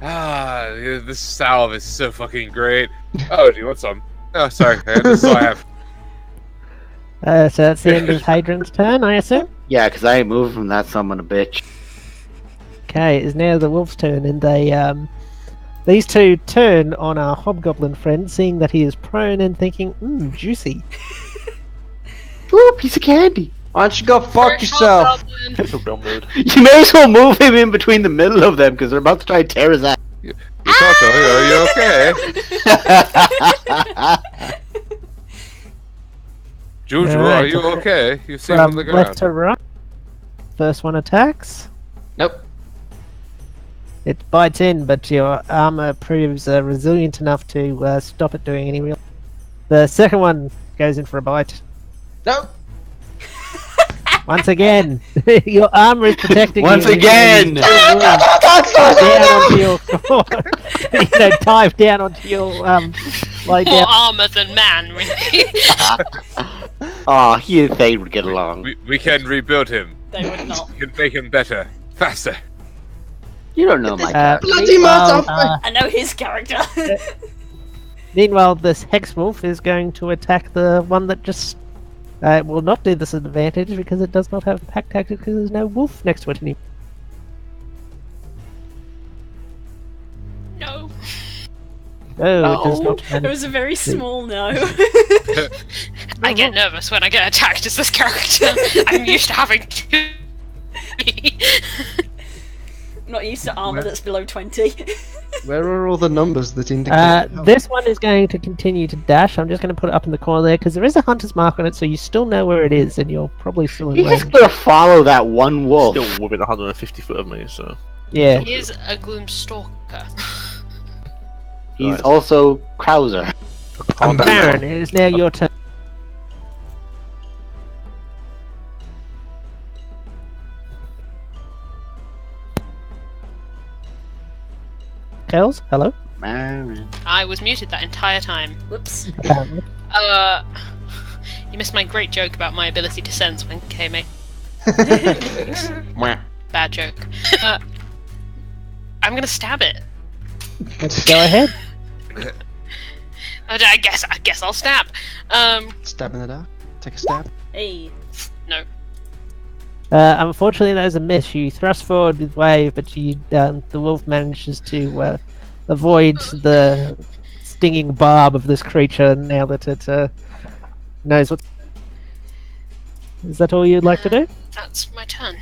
yeah, this salve is so fucking great. Oh, do you want some? Oh, sorry, that's all I have. So that's the end of Hadrian's turn, I assume? Yeah, because I ain't moving from that son of a bitch. Okay, it is now the wolf's turn, and they, these two turn on our hobgoblin friend, seeing that he is prone and thinking, juicy. Ooh, piece of candy. Why don't you go fuck yourself? Pistol gun mood. You may as well move him in between the middle of them because they're about to try and tear his ass. Yatata, are you okay? Juju, Alright, are you okay? You seem on From the left ground. to right. First one attacks. Nope. It bites in, but your armor proves resilient enough to stop it doing any real. The second one goes in for a bite. Nope. Once again, your armor is protecting Once you. again! Down onto your dive down onto your lie More down. armor than man, really. Aw, he and Thane would get along. We can rebuild him. They would not. We can make him better, faster. You don't know my character. Bloody meanwhile, motherfucker! I know his character. Meanwhile, this hex wolf is going to attack the one that just will not do this advantage because it does not have pack tactics because there's no wolf next to it anymore. No. No, it does No. not. It was a very small no. I get nervous when I get attacked as this character. I'm used to having two. I'm not used to armor that's below 20. Where are all the numbers that indicate? This one is going to continue to dash. I'm just going to put it up in the corner there because there is a hunter's mark on it, so you still know where it is, and you're probably still in He's just range. gonna follow that one wolf. Still within 150 foot of me, so. Yeah. He is a gloom stalker. He's also Krauser. Calm down. Baron, it is now your turn. Kels, hello. Man. I was muted that entire time. Whoops. Apparently. You missed my great joke about my ability to sense when came in. Bad joke. I'm gonna stab it. Go ahead. I guess I'll stab. Stab in the dark. Take a stab. Hey. No. Unfortunately, that was a miss. You thrust forward with wave, but the wolf manages to avoid the stinging barb of this creature now that it knows what. Is that all you'd like to do? That's my turn.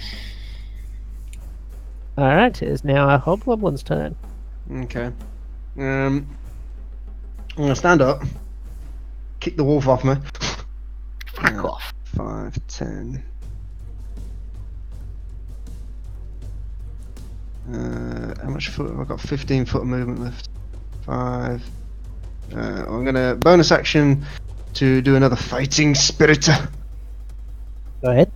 Alright, it is now our hobgoblin's turn. Okay. I'm gonna stand up, kick the wolf off me. Fuck off. 5, 10. How much foot have I got? 15 foot of movement left. 5. I'm gonna bonus action to do another fighting spirit. Go ahead.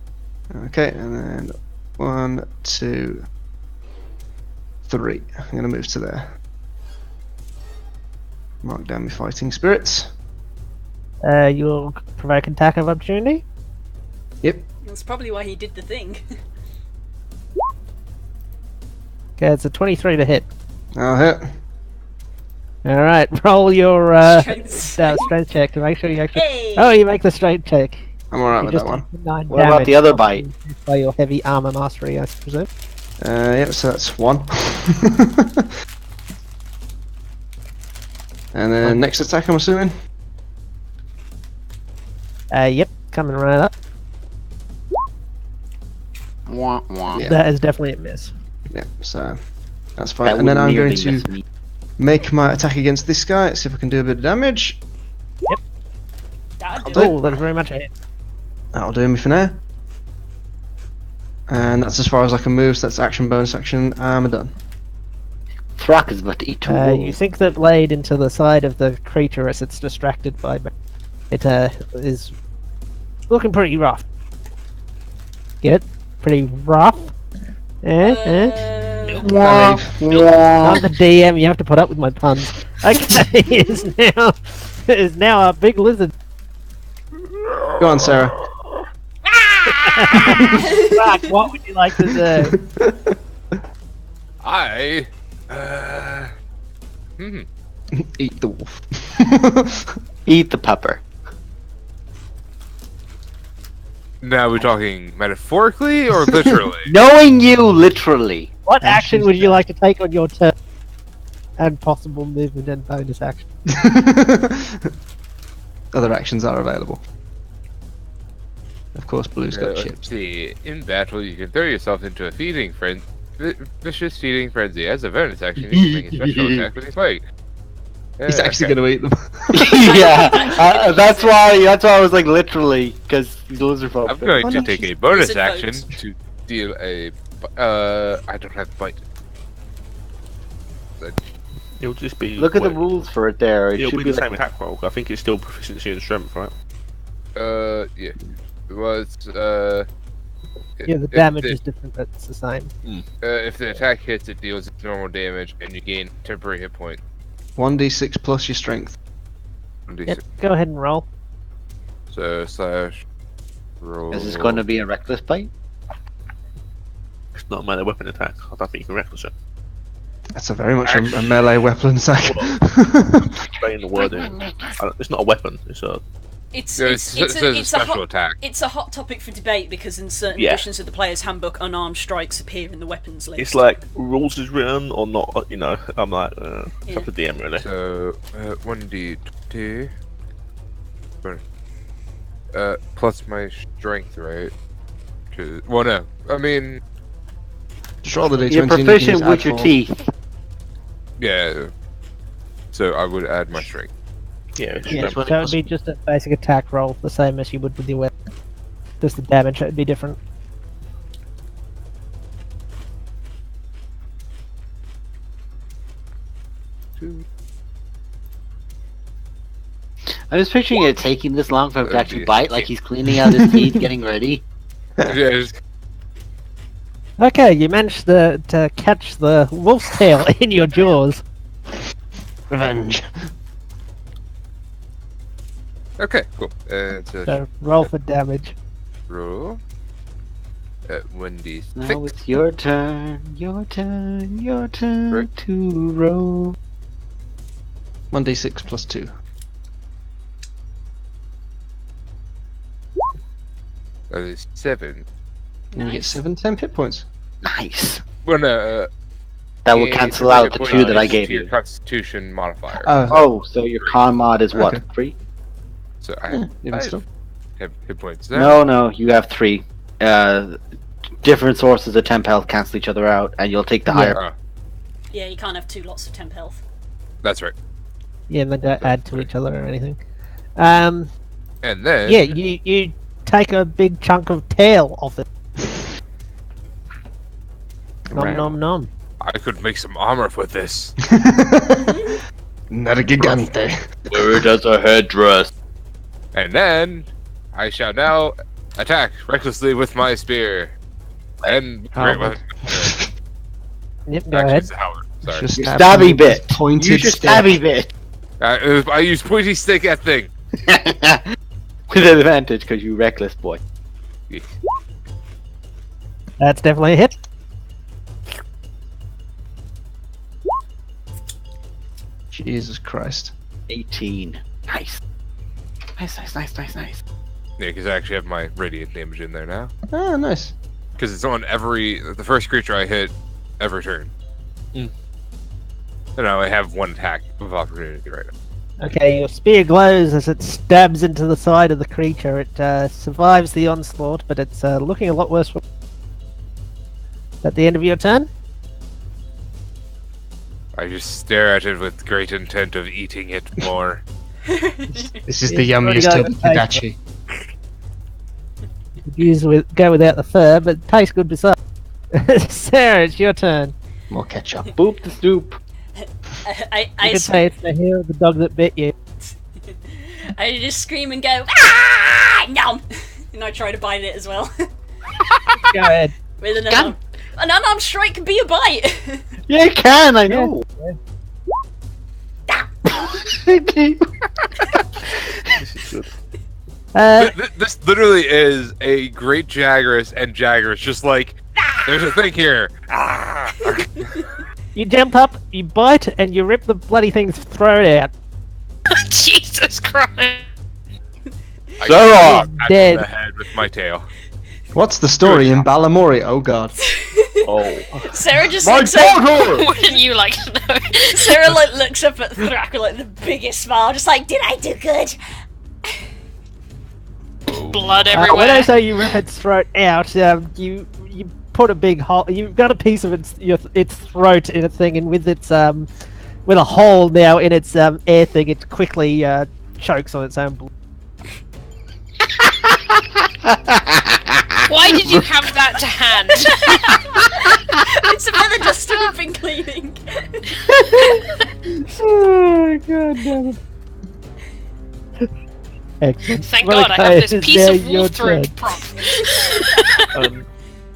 Okay, and then 1, 2, 3. I'm gonna move to there. Mark down my fighting spirits. You'll provoke an attack of opportunity. Yep. That's probably why he did the thing. Okay, it's a 23 to hit. I'll hit. Alright, roll your strength check to make sure you actually. Hey! Oh, you make the strength check. I'm alright You with just that one. take 9 What about damage the other bite? by your heavy armor mastery, I presume. Yep, so that's 1. And then next attack, I'm assuming. Yep, coming right up. Wah, wah. Yeah. That is definitely a miss. Yeah, so that's fine. That And then would I'm going nearly to miss me. make my attack against this guy. See if I can do a bit of damage. That'd do Oh, that's very much a hit. That'll do me for now. And that's as far as I can move, so that's action, bonus action. I'm done. Thrak is about to eat two You wolves. sink the blade into the side of the creature as it's distracted by it. Is looking pretty rough. Get it? Pretty rough. I leave. I'm the DM. You have to put up with my puns. Okay, it is now a big lizard. Go on, Sarah. Fuck, what would you like to do? I. Eat the wolf. Eat the pepper. Now we're talking metaphorically or literally? Knowing you literally. What action would you like to take on your turn? And possible movement and bonus action. Other actions are available. Of course, Blue's got Let's chips. see. In battle, you can throw yourself into a feeding vicious feeding frenzy. As a bonus action, you can make a special attack with his leg. He's actually going to eat them. Yeah, that's why I was like literally, because those are I'm probably. going to take a bonus Lizard action boat. to deal a. I don't have bite. It'll just be. Look at the well, rules for it there. It It'll should be be the same like, attack roll. I think it's still proficiency and strength, right? Yeah. It was. Yeah, the if damage the- is different, but it's the same. If the attack hits, it deals its normal damage, and you gain temporary hit point. 1d6 plus your strength. Yep, go ahead and roll. So slash roll. is this going to be a reckless bite? It's not a melee weapon attack. I don't think you can reckless it. That's a very much a melee weapon attack. Explain the wording. It's not a weapon. It's a. It's Yeah, it's it it's says a, a it's a special hot attack. it's a hot topic for debate because in certain Yeah. editions of the player's handbook, unarmed strikes appear in the weapons list. It's like rules is written or not. You know. I'm like, it's up to DM really. So 1d20. Plus my strength, right? Well, no. I mean, Just roll the d20. You're and you can proficient just with add your 4. teeth. yeah. So I would add my strength. Yeah. It's Yeah, strength. so it would be just a basic attack roll, the same as you would with your weapon. Just the damage would be different. I was picturing it taking this long for him to actually Yes. bite, like he's cleaning out his teeth, getting ready. Yeah, just- Okay, you managed to catch the wolf's tail in your jaws. Revenge. okay, cool. And so So roll for damage. roll. 1d6. Now it's your turn, your turn, your turn Right. to roll. 1d6 plus 2. That is 7. And you get Nice. 7 temp hit points. Nice. Well, no, That will cancel out the 2 that I gave to your you. Constitution modifier. Oh, so your con mod is what? Okay. 3? So I Yeah, have even still. hit points. No, you have 3. Different sources of temp health cancel each other out, and you'll take the higher. Oh, Yeah, you can't have 2 lots of temp health. that's right. Yeah, they don't add to each other or anything. Um, And then yeah, you take a big chunk of tail off it. Nom Right. nom nom. I could make some armor with this. Not a gigante. Wear it as a headdress. And then I shall now attack recklessly with my spear. And great weapon. Yep, go Actually, ahead. it's a halberd. Sorry. Just Your stab stabby him with bit. Pointed Use your stick. stabby bit. I use pointy stick at thing. With advantage, because you reckless boy. That's definitely a hit. Jesus Christ. 18. Nice. Nice. Yeah, because I actually have my radiant damage in there now. Ah, nice. Because it's on the first creature I hit every turn. Mm. And I only have 1 attack of opportunity right now. Okay, your spear glows as it stabs into the side of the creature. It survives the onslaught, but it's looking a lot worse. At the end of your turn? I just stare at it with great intent of eating it more. This is Yeah, the you already yummiest got of it, okay. Hidachi. Go without the fur, but it tastes good besides. Sarah, it's your turn. More ketchup. Boop the stoop. I You could say it's the hair of the dog that bit you. I just scream and go, ah, nom! And I try to bite it as well. Go ahead. With an unarmed strike can be a bite. Yeah, it can, I know. This is good. This literally is a great Jagras and Jagras, just like, there's a thing here. Ah! You jump up, you bite, and you rip the bloody thing's throat out. Jesus Christ! I Sarah! pat Dead. the head with my tail. What's the story in Balamori? Oh god. Oh. Sarah just My looks up. daughter! Wouldn't you like to know? Sarah like looks up at Thrak with like the biggest smile, just like, did I do good? Blood When I everywhere. say you rip its throat out, you put a big hole. You've got a piece of its throat in a thing, and with its with a hole now in its air thing, it quickly chokes on its own blood. Why did you have that to hand? It's about the dust I've been cleaning. Oh god damn it! Excellent. Thank God I have Mordecai, this it's piece now of your wolf throat turn. prop.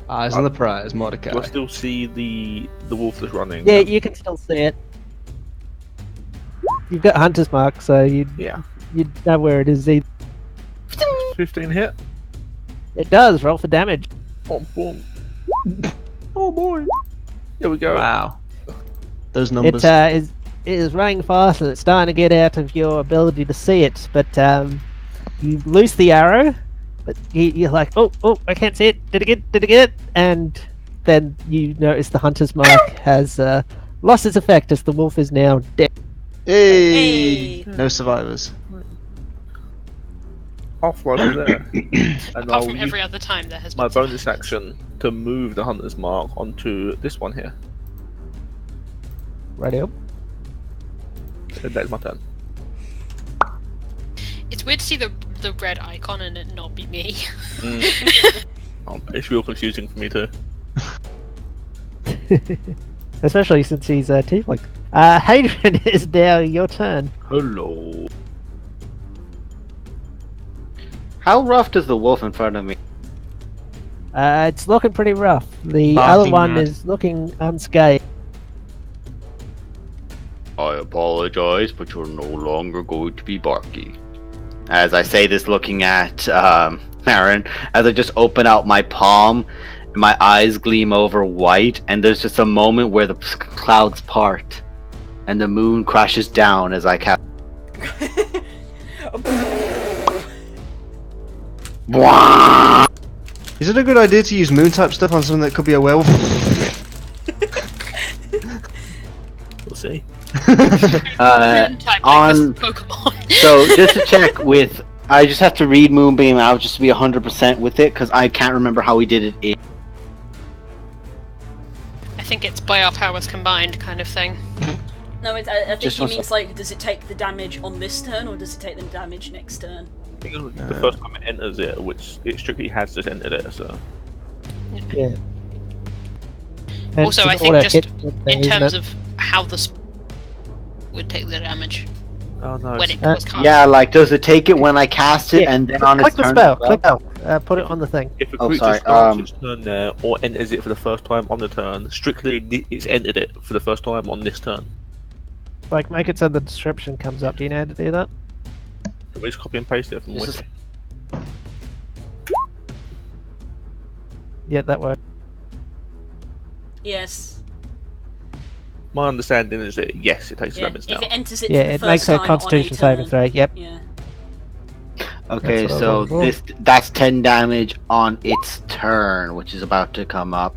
Eyes on the prize, Mordecai. Do I still see the wolf that's running? Yeah, you can still see it. You've got Hunter's Mark, so you Yeah. know where it is. 15 hit. It does roll for damage. Boom, boom. Oh boy. Here we go. Wow. Those It numbers. is running fast and it's starting to get out of your ability to see it. But you loose the arrow, but you're like, oh, I can't see it. Did it get it? And then you notice the Hunter's Mark has lost its effect as the wolf is now dead. Hey! Hey. No survivors. I'll fly over there. And Apart I'll from use every other time there has my been. bonus action to move the Hunter's Mark onto this one here. Right up. And that's my turn. It's weird to see the red icon and it not be me. It's real confusing for me too. Especially since he's a tiefling. Hadrian is now your turn. Hello. How rough does the wolf in front of me? It's looking pretty rough. The Barking other one mad. is looking unscathed. I apologize, but you're no longer going to be Barky. As I say this, looking at Aaron, as I just open out my palm, my eyes gleam over white, and there's just a moment where the clouds part, and the moon crashes down as I cap. Wah! Is it a good idea to use moon type stuff on something that could be a werewolf? We'll see. Moon-type, like this Pokemon. So just to check with, I just have to read Moonbeam out just to be 100% with it because I can't remember how we did it. I think it's by our powers combined kind of thing. No, I think Just he one means like, does it take the damage on this turn or does it take the damage next turn? I think the first time it enters it, which it strictly has just entered it, so. Yeah. And Also, it's I an think auto just hit in thing, terms isn't of how the would take the damage Oh no. when it it's- was cast. Yeah, like does it take it when I cast it Yeah. and then on its Click the turn? spell. as well? Click out. Put it on the thing. If a Oh, creature sorry, starts its turn there or enters it for the first time on the turn, strictly it's entered it for the first time on this turn. Like, make it so the description comes up. Do you know how to do that? We just copy and paste it from This Wiki. Yeah, that worked. Yes. My understanding is that yes, it takes Yeah. damage If now. it enters it Yeah, for the it first makes a time Constitution on saving turn. throw. Yep. Yeah. Okay, That's what I so was wrong. that's 10 damage on its turn, which is about to come up.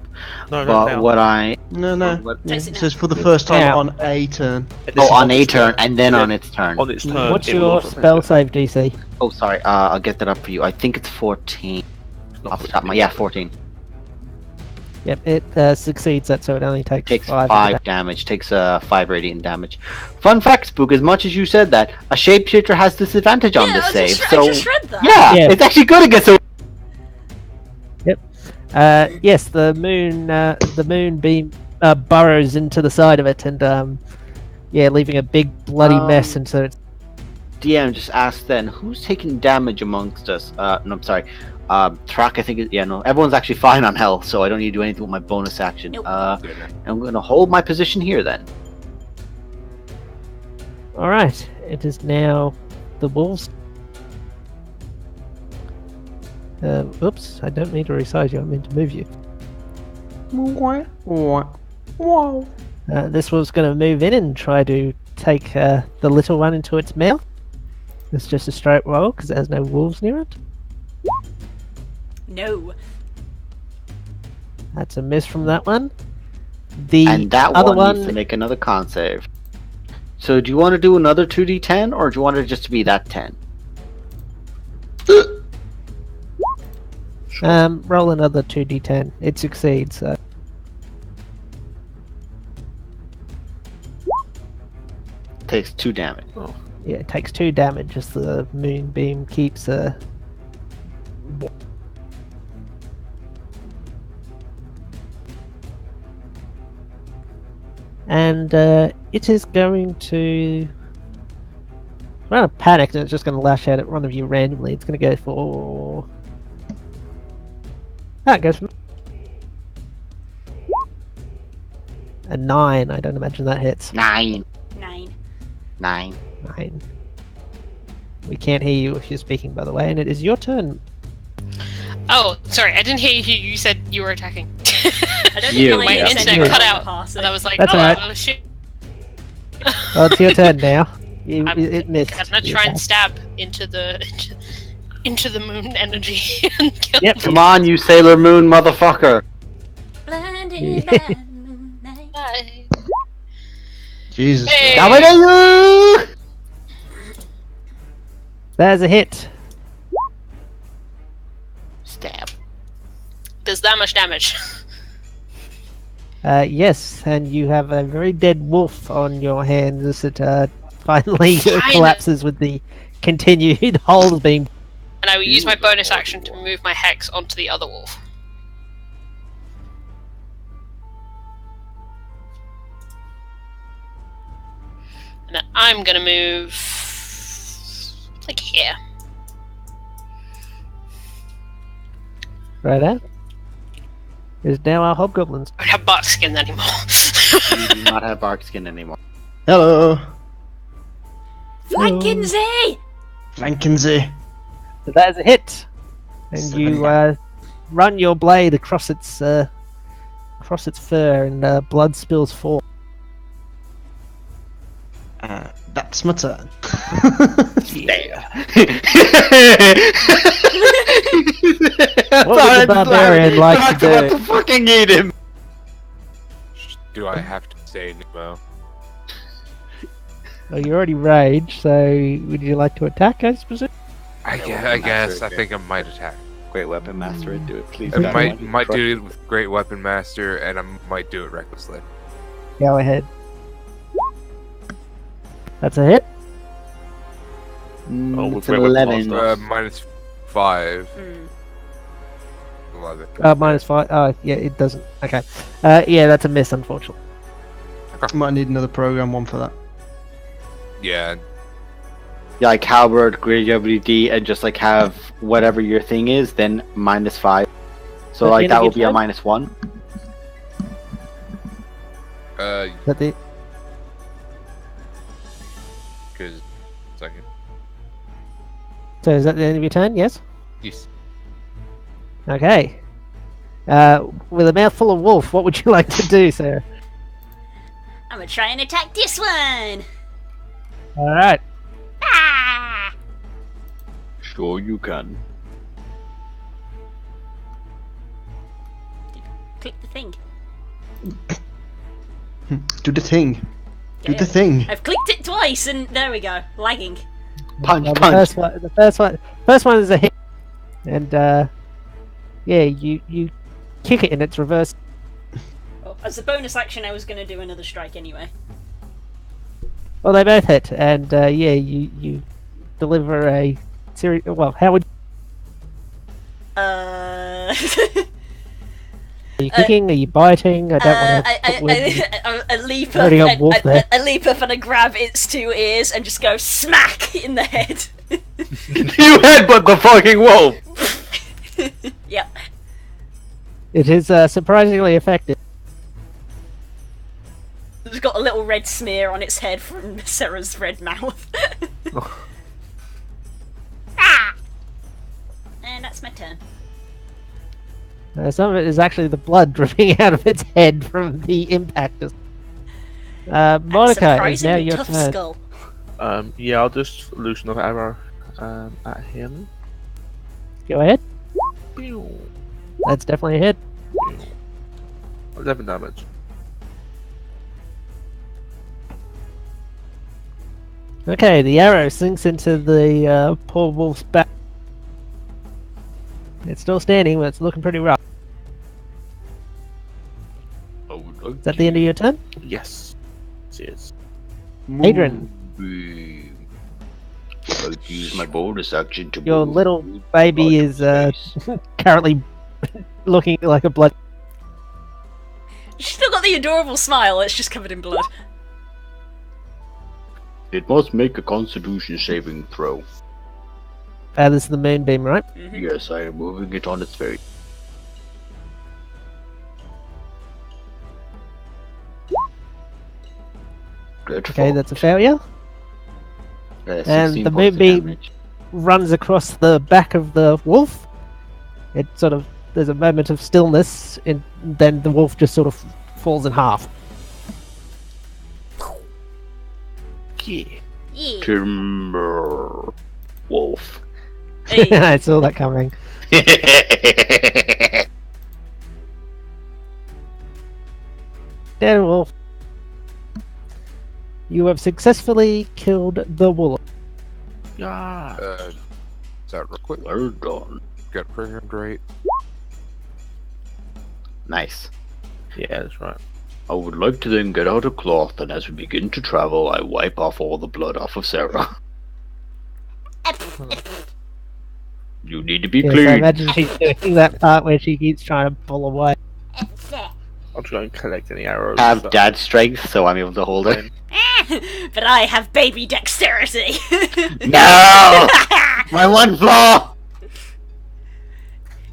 No, But now. what I No, no. What- Yeah, Takes it it now. says for the first time Now. on a turn. And this is on a its turn and then Yeah. on its turn. On its turn. What's it will your also spell take save DC? Oh, sorry. I'll get that up for you. I think it's 14. it. Off the top of my 14. Yep, it succeeds that, so it only takes Takes 5. 5 damage. Takes 5 radiant damage. Fun fact, Spook. As much as you said that, a shapeshifter has disadvantage on Yeah, this I save. just, So I just read that. yeah, Yeah. it's actually good against a. Yes, the moon beam burrows into the side of it, and yeah, leaving a big bloody mess into it. DM just asked then, who's taking damage amongst us? No, I'm sorry. Track, I think. No, everyone's actually fine on health, so I don't need to do anything with my bonus action. Nope. I'm going to hold my position here then. All right, it is now the wolves. Oops, I don't mean to resize you. I mean to move you. This wolf's going to move in and try to take the little one into its mouth. It's just a straight roll because it has no wolves near it. No. That's a miss from that one. The And that other one needs one, to make another con save. So do you want to do another 2d10, or do you want it just to be that 10? roll another 2d10. It succeeds. So. Takes 2 damage. Yeah, it takes 2 damage as the moonbeam keeps and it is going to run a panic, and it's just going to lash out at one of you randomly. It's going to go for it goes for a 9. I don't imagine that hits. 9. 9. 9. 9. We can't hear you if you're speaking, by the way, and it is your turn. Oh, sorry, I didn't hear you. You said you were attacking. I don't You, think My yeah. internet cut out, Pass and I was like, That's oh, alright. well, shit. Well, it's your turn now. It missed. I'm gonna the try and attack. stab into the moon energy and kill Yep. Come on, you Sailor Moon motherfucker! Blinded by the moonlight. Bye. Jesus. Hey. Gabaday! There's a hit. Stab. Does that much damage? Yes, and you have a very dead wolf on your hands as it finally Finally. collapses with the continued holes being. And I will use my bonus action to move my hex onto the other wolf. And then I'm gonna move like here. Right out. Is now our hobgoblins. I don't have bark skin anymore. You do not have bark skin anymore. Hello. Flankinsey! Flankinsey. So that is a hit, and you run your blade across its fur, and blood spills forth. That's my turn. What would the barbarian like to about do? to fucking eat him. Do I have to say Nemo? Well, you already raged, so would you like to attack, I suppose? I weapon guess. master, I think I might attack. Great weapon master, do it, please. I God. might do it with Great Weapon Master, and I might do it recklessly. Go ahead. That's a hit. Oh, with It's great weapon 11. master. -5. Hmm. 11. -5. Oh, yeah, it doesn't. Okay. Yeah, that's a miss, unfortunately. Might need another program one for that. Yeah. Yeah, like halberd, great WD, and just like have whatever your thing is, then -5. So At like the end that of would be your a turn? -1. Is that the... Because second. So is that the end of your turn? Yes? Yes. Okay. With a mouthful of wolf, what would you like to do, Sarah? I'm gonna try and attack this one. Alright. Ah! Sure you can. Click the thing. Do the thing. Do Yeah. the thing. I've clicked it twice, and there we go. Lagging. Punch, Well, punch. the first one is a hit. And, yeah, you kick it in its reverse. Well, as a bonus action, I was gonna do another strike anyway. Well, they both hit, and, yeah, you deliver a series... Well, how would... Uh... Are you kicking? Are you biting? I don't want to... I leap Already up, got wolf there. I leap up and I grab its 2 ears and just go smack in the head. You headbutt the fucking wolf! Yep. It is surprisingly effective. It's got a little red smear on its head from Sarah's red mouth. Ah! And that's my turn. Some of it is actually the blood dripping out of its head from the impact. Monica, it's now Surprisingly your tough turn. skull. Yeah, I'll just loosen another arrow at him. Go ahead. Pew. That's definitely a hit. 11 damage. Okay, the arrow sinks into the poor wolf's back. It's still standing, but it's looking pretty rough. I would like Is that the end of your turn? Yes. Cheers. Adrian, I'd like to use my bonus action to your move little through baby large is space. currently looking like a blood. She's still got the adorable smile, it's just covered in blood. It must make a constitution saving throw. This is the moonbeam, right? Mhm. Yes, I am moving it on its very. Okay, that's a failure. And 16 the points of moonbeam damage. runs across the back of the wolf. It sort of, there's a moment of stillness, and then the wolf just sort of falls in half. Yeah. Yeah. Timber wolf. Hey. I saw that coming. Dead wolf. You have successfully killed the wolf. Yeah. Is that real quick? Well done. Got programmed right. Nice. Yeah, that's right. I would like to then get out a cloth, and as we begin to travel, I wipe off all the blood off of Sarah. You need to be Yes, I clean. imagine she's doing that part where she keeps trying to pull away. I'll just go and collect any arrows. I have that- dad strength, so I'm able to hold her. But I have baby dexterity. No! My one flaw!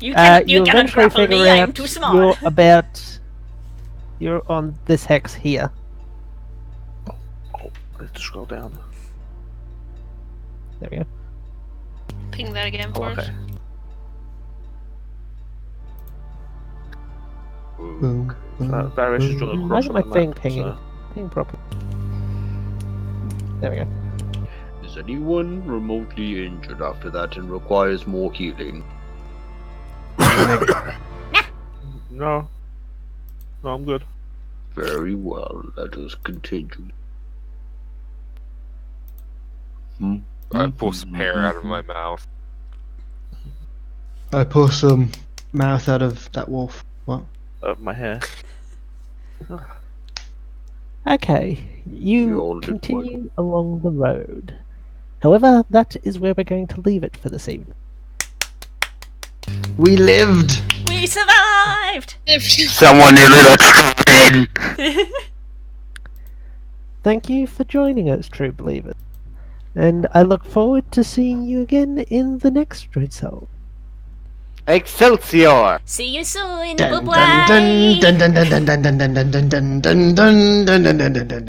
You You cannot eventually grapple figure me, I'm out too small. you're on this hex here. Oh, I have to scroll down. There we go. Ping that again for Oh, us. okay. Boom. Various is drawn Why across isn't on my the thing map, pinging? so- Ping properly. There we go. Is anyone remotely injured after that and requires more healing? vinegar? No. No, I'm good. Very well, let us continue. I pull some hair out of my mouth. I pull some mouth out of that wolf. What? My hair. Okay, You you all did continue along the road. However, that is where we're going to leave it for this evening. We lived! We survived! Someone nearly got struck in. Thank you for joining us, true believers. And I look forward to seeing you again in the next Dread Soul. Excelsior! See you soon, Dun dun bye-bye! dun dun dun dun dun dun dun dun dun dun dun dun dun dun dun dun.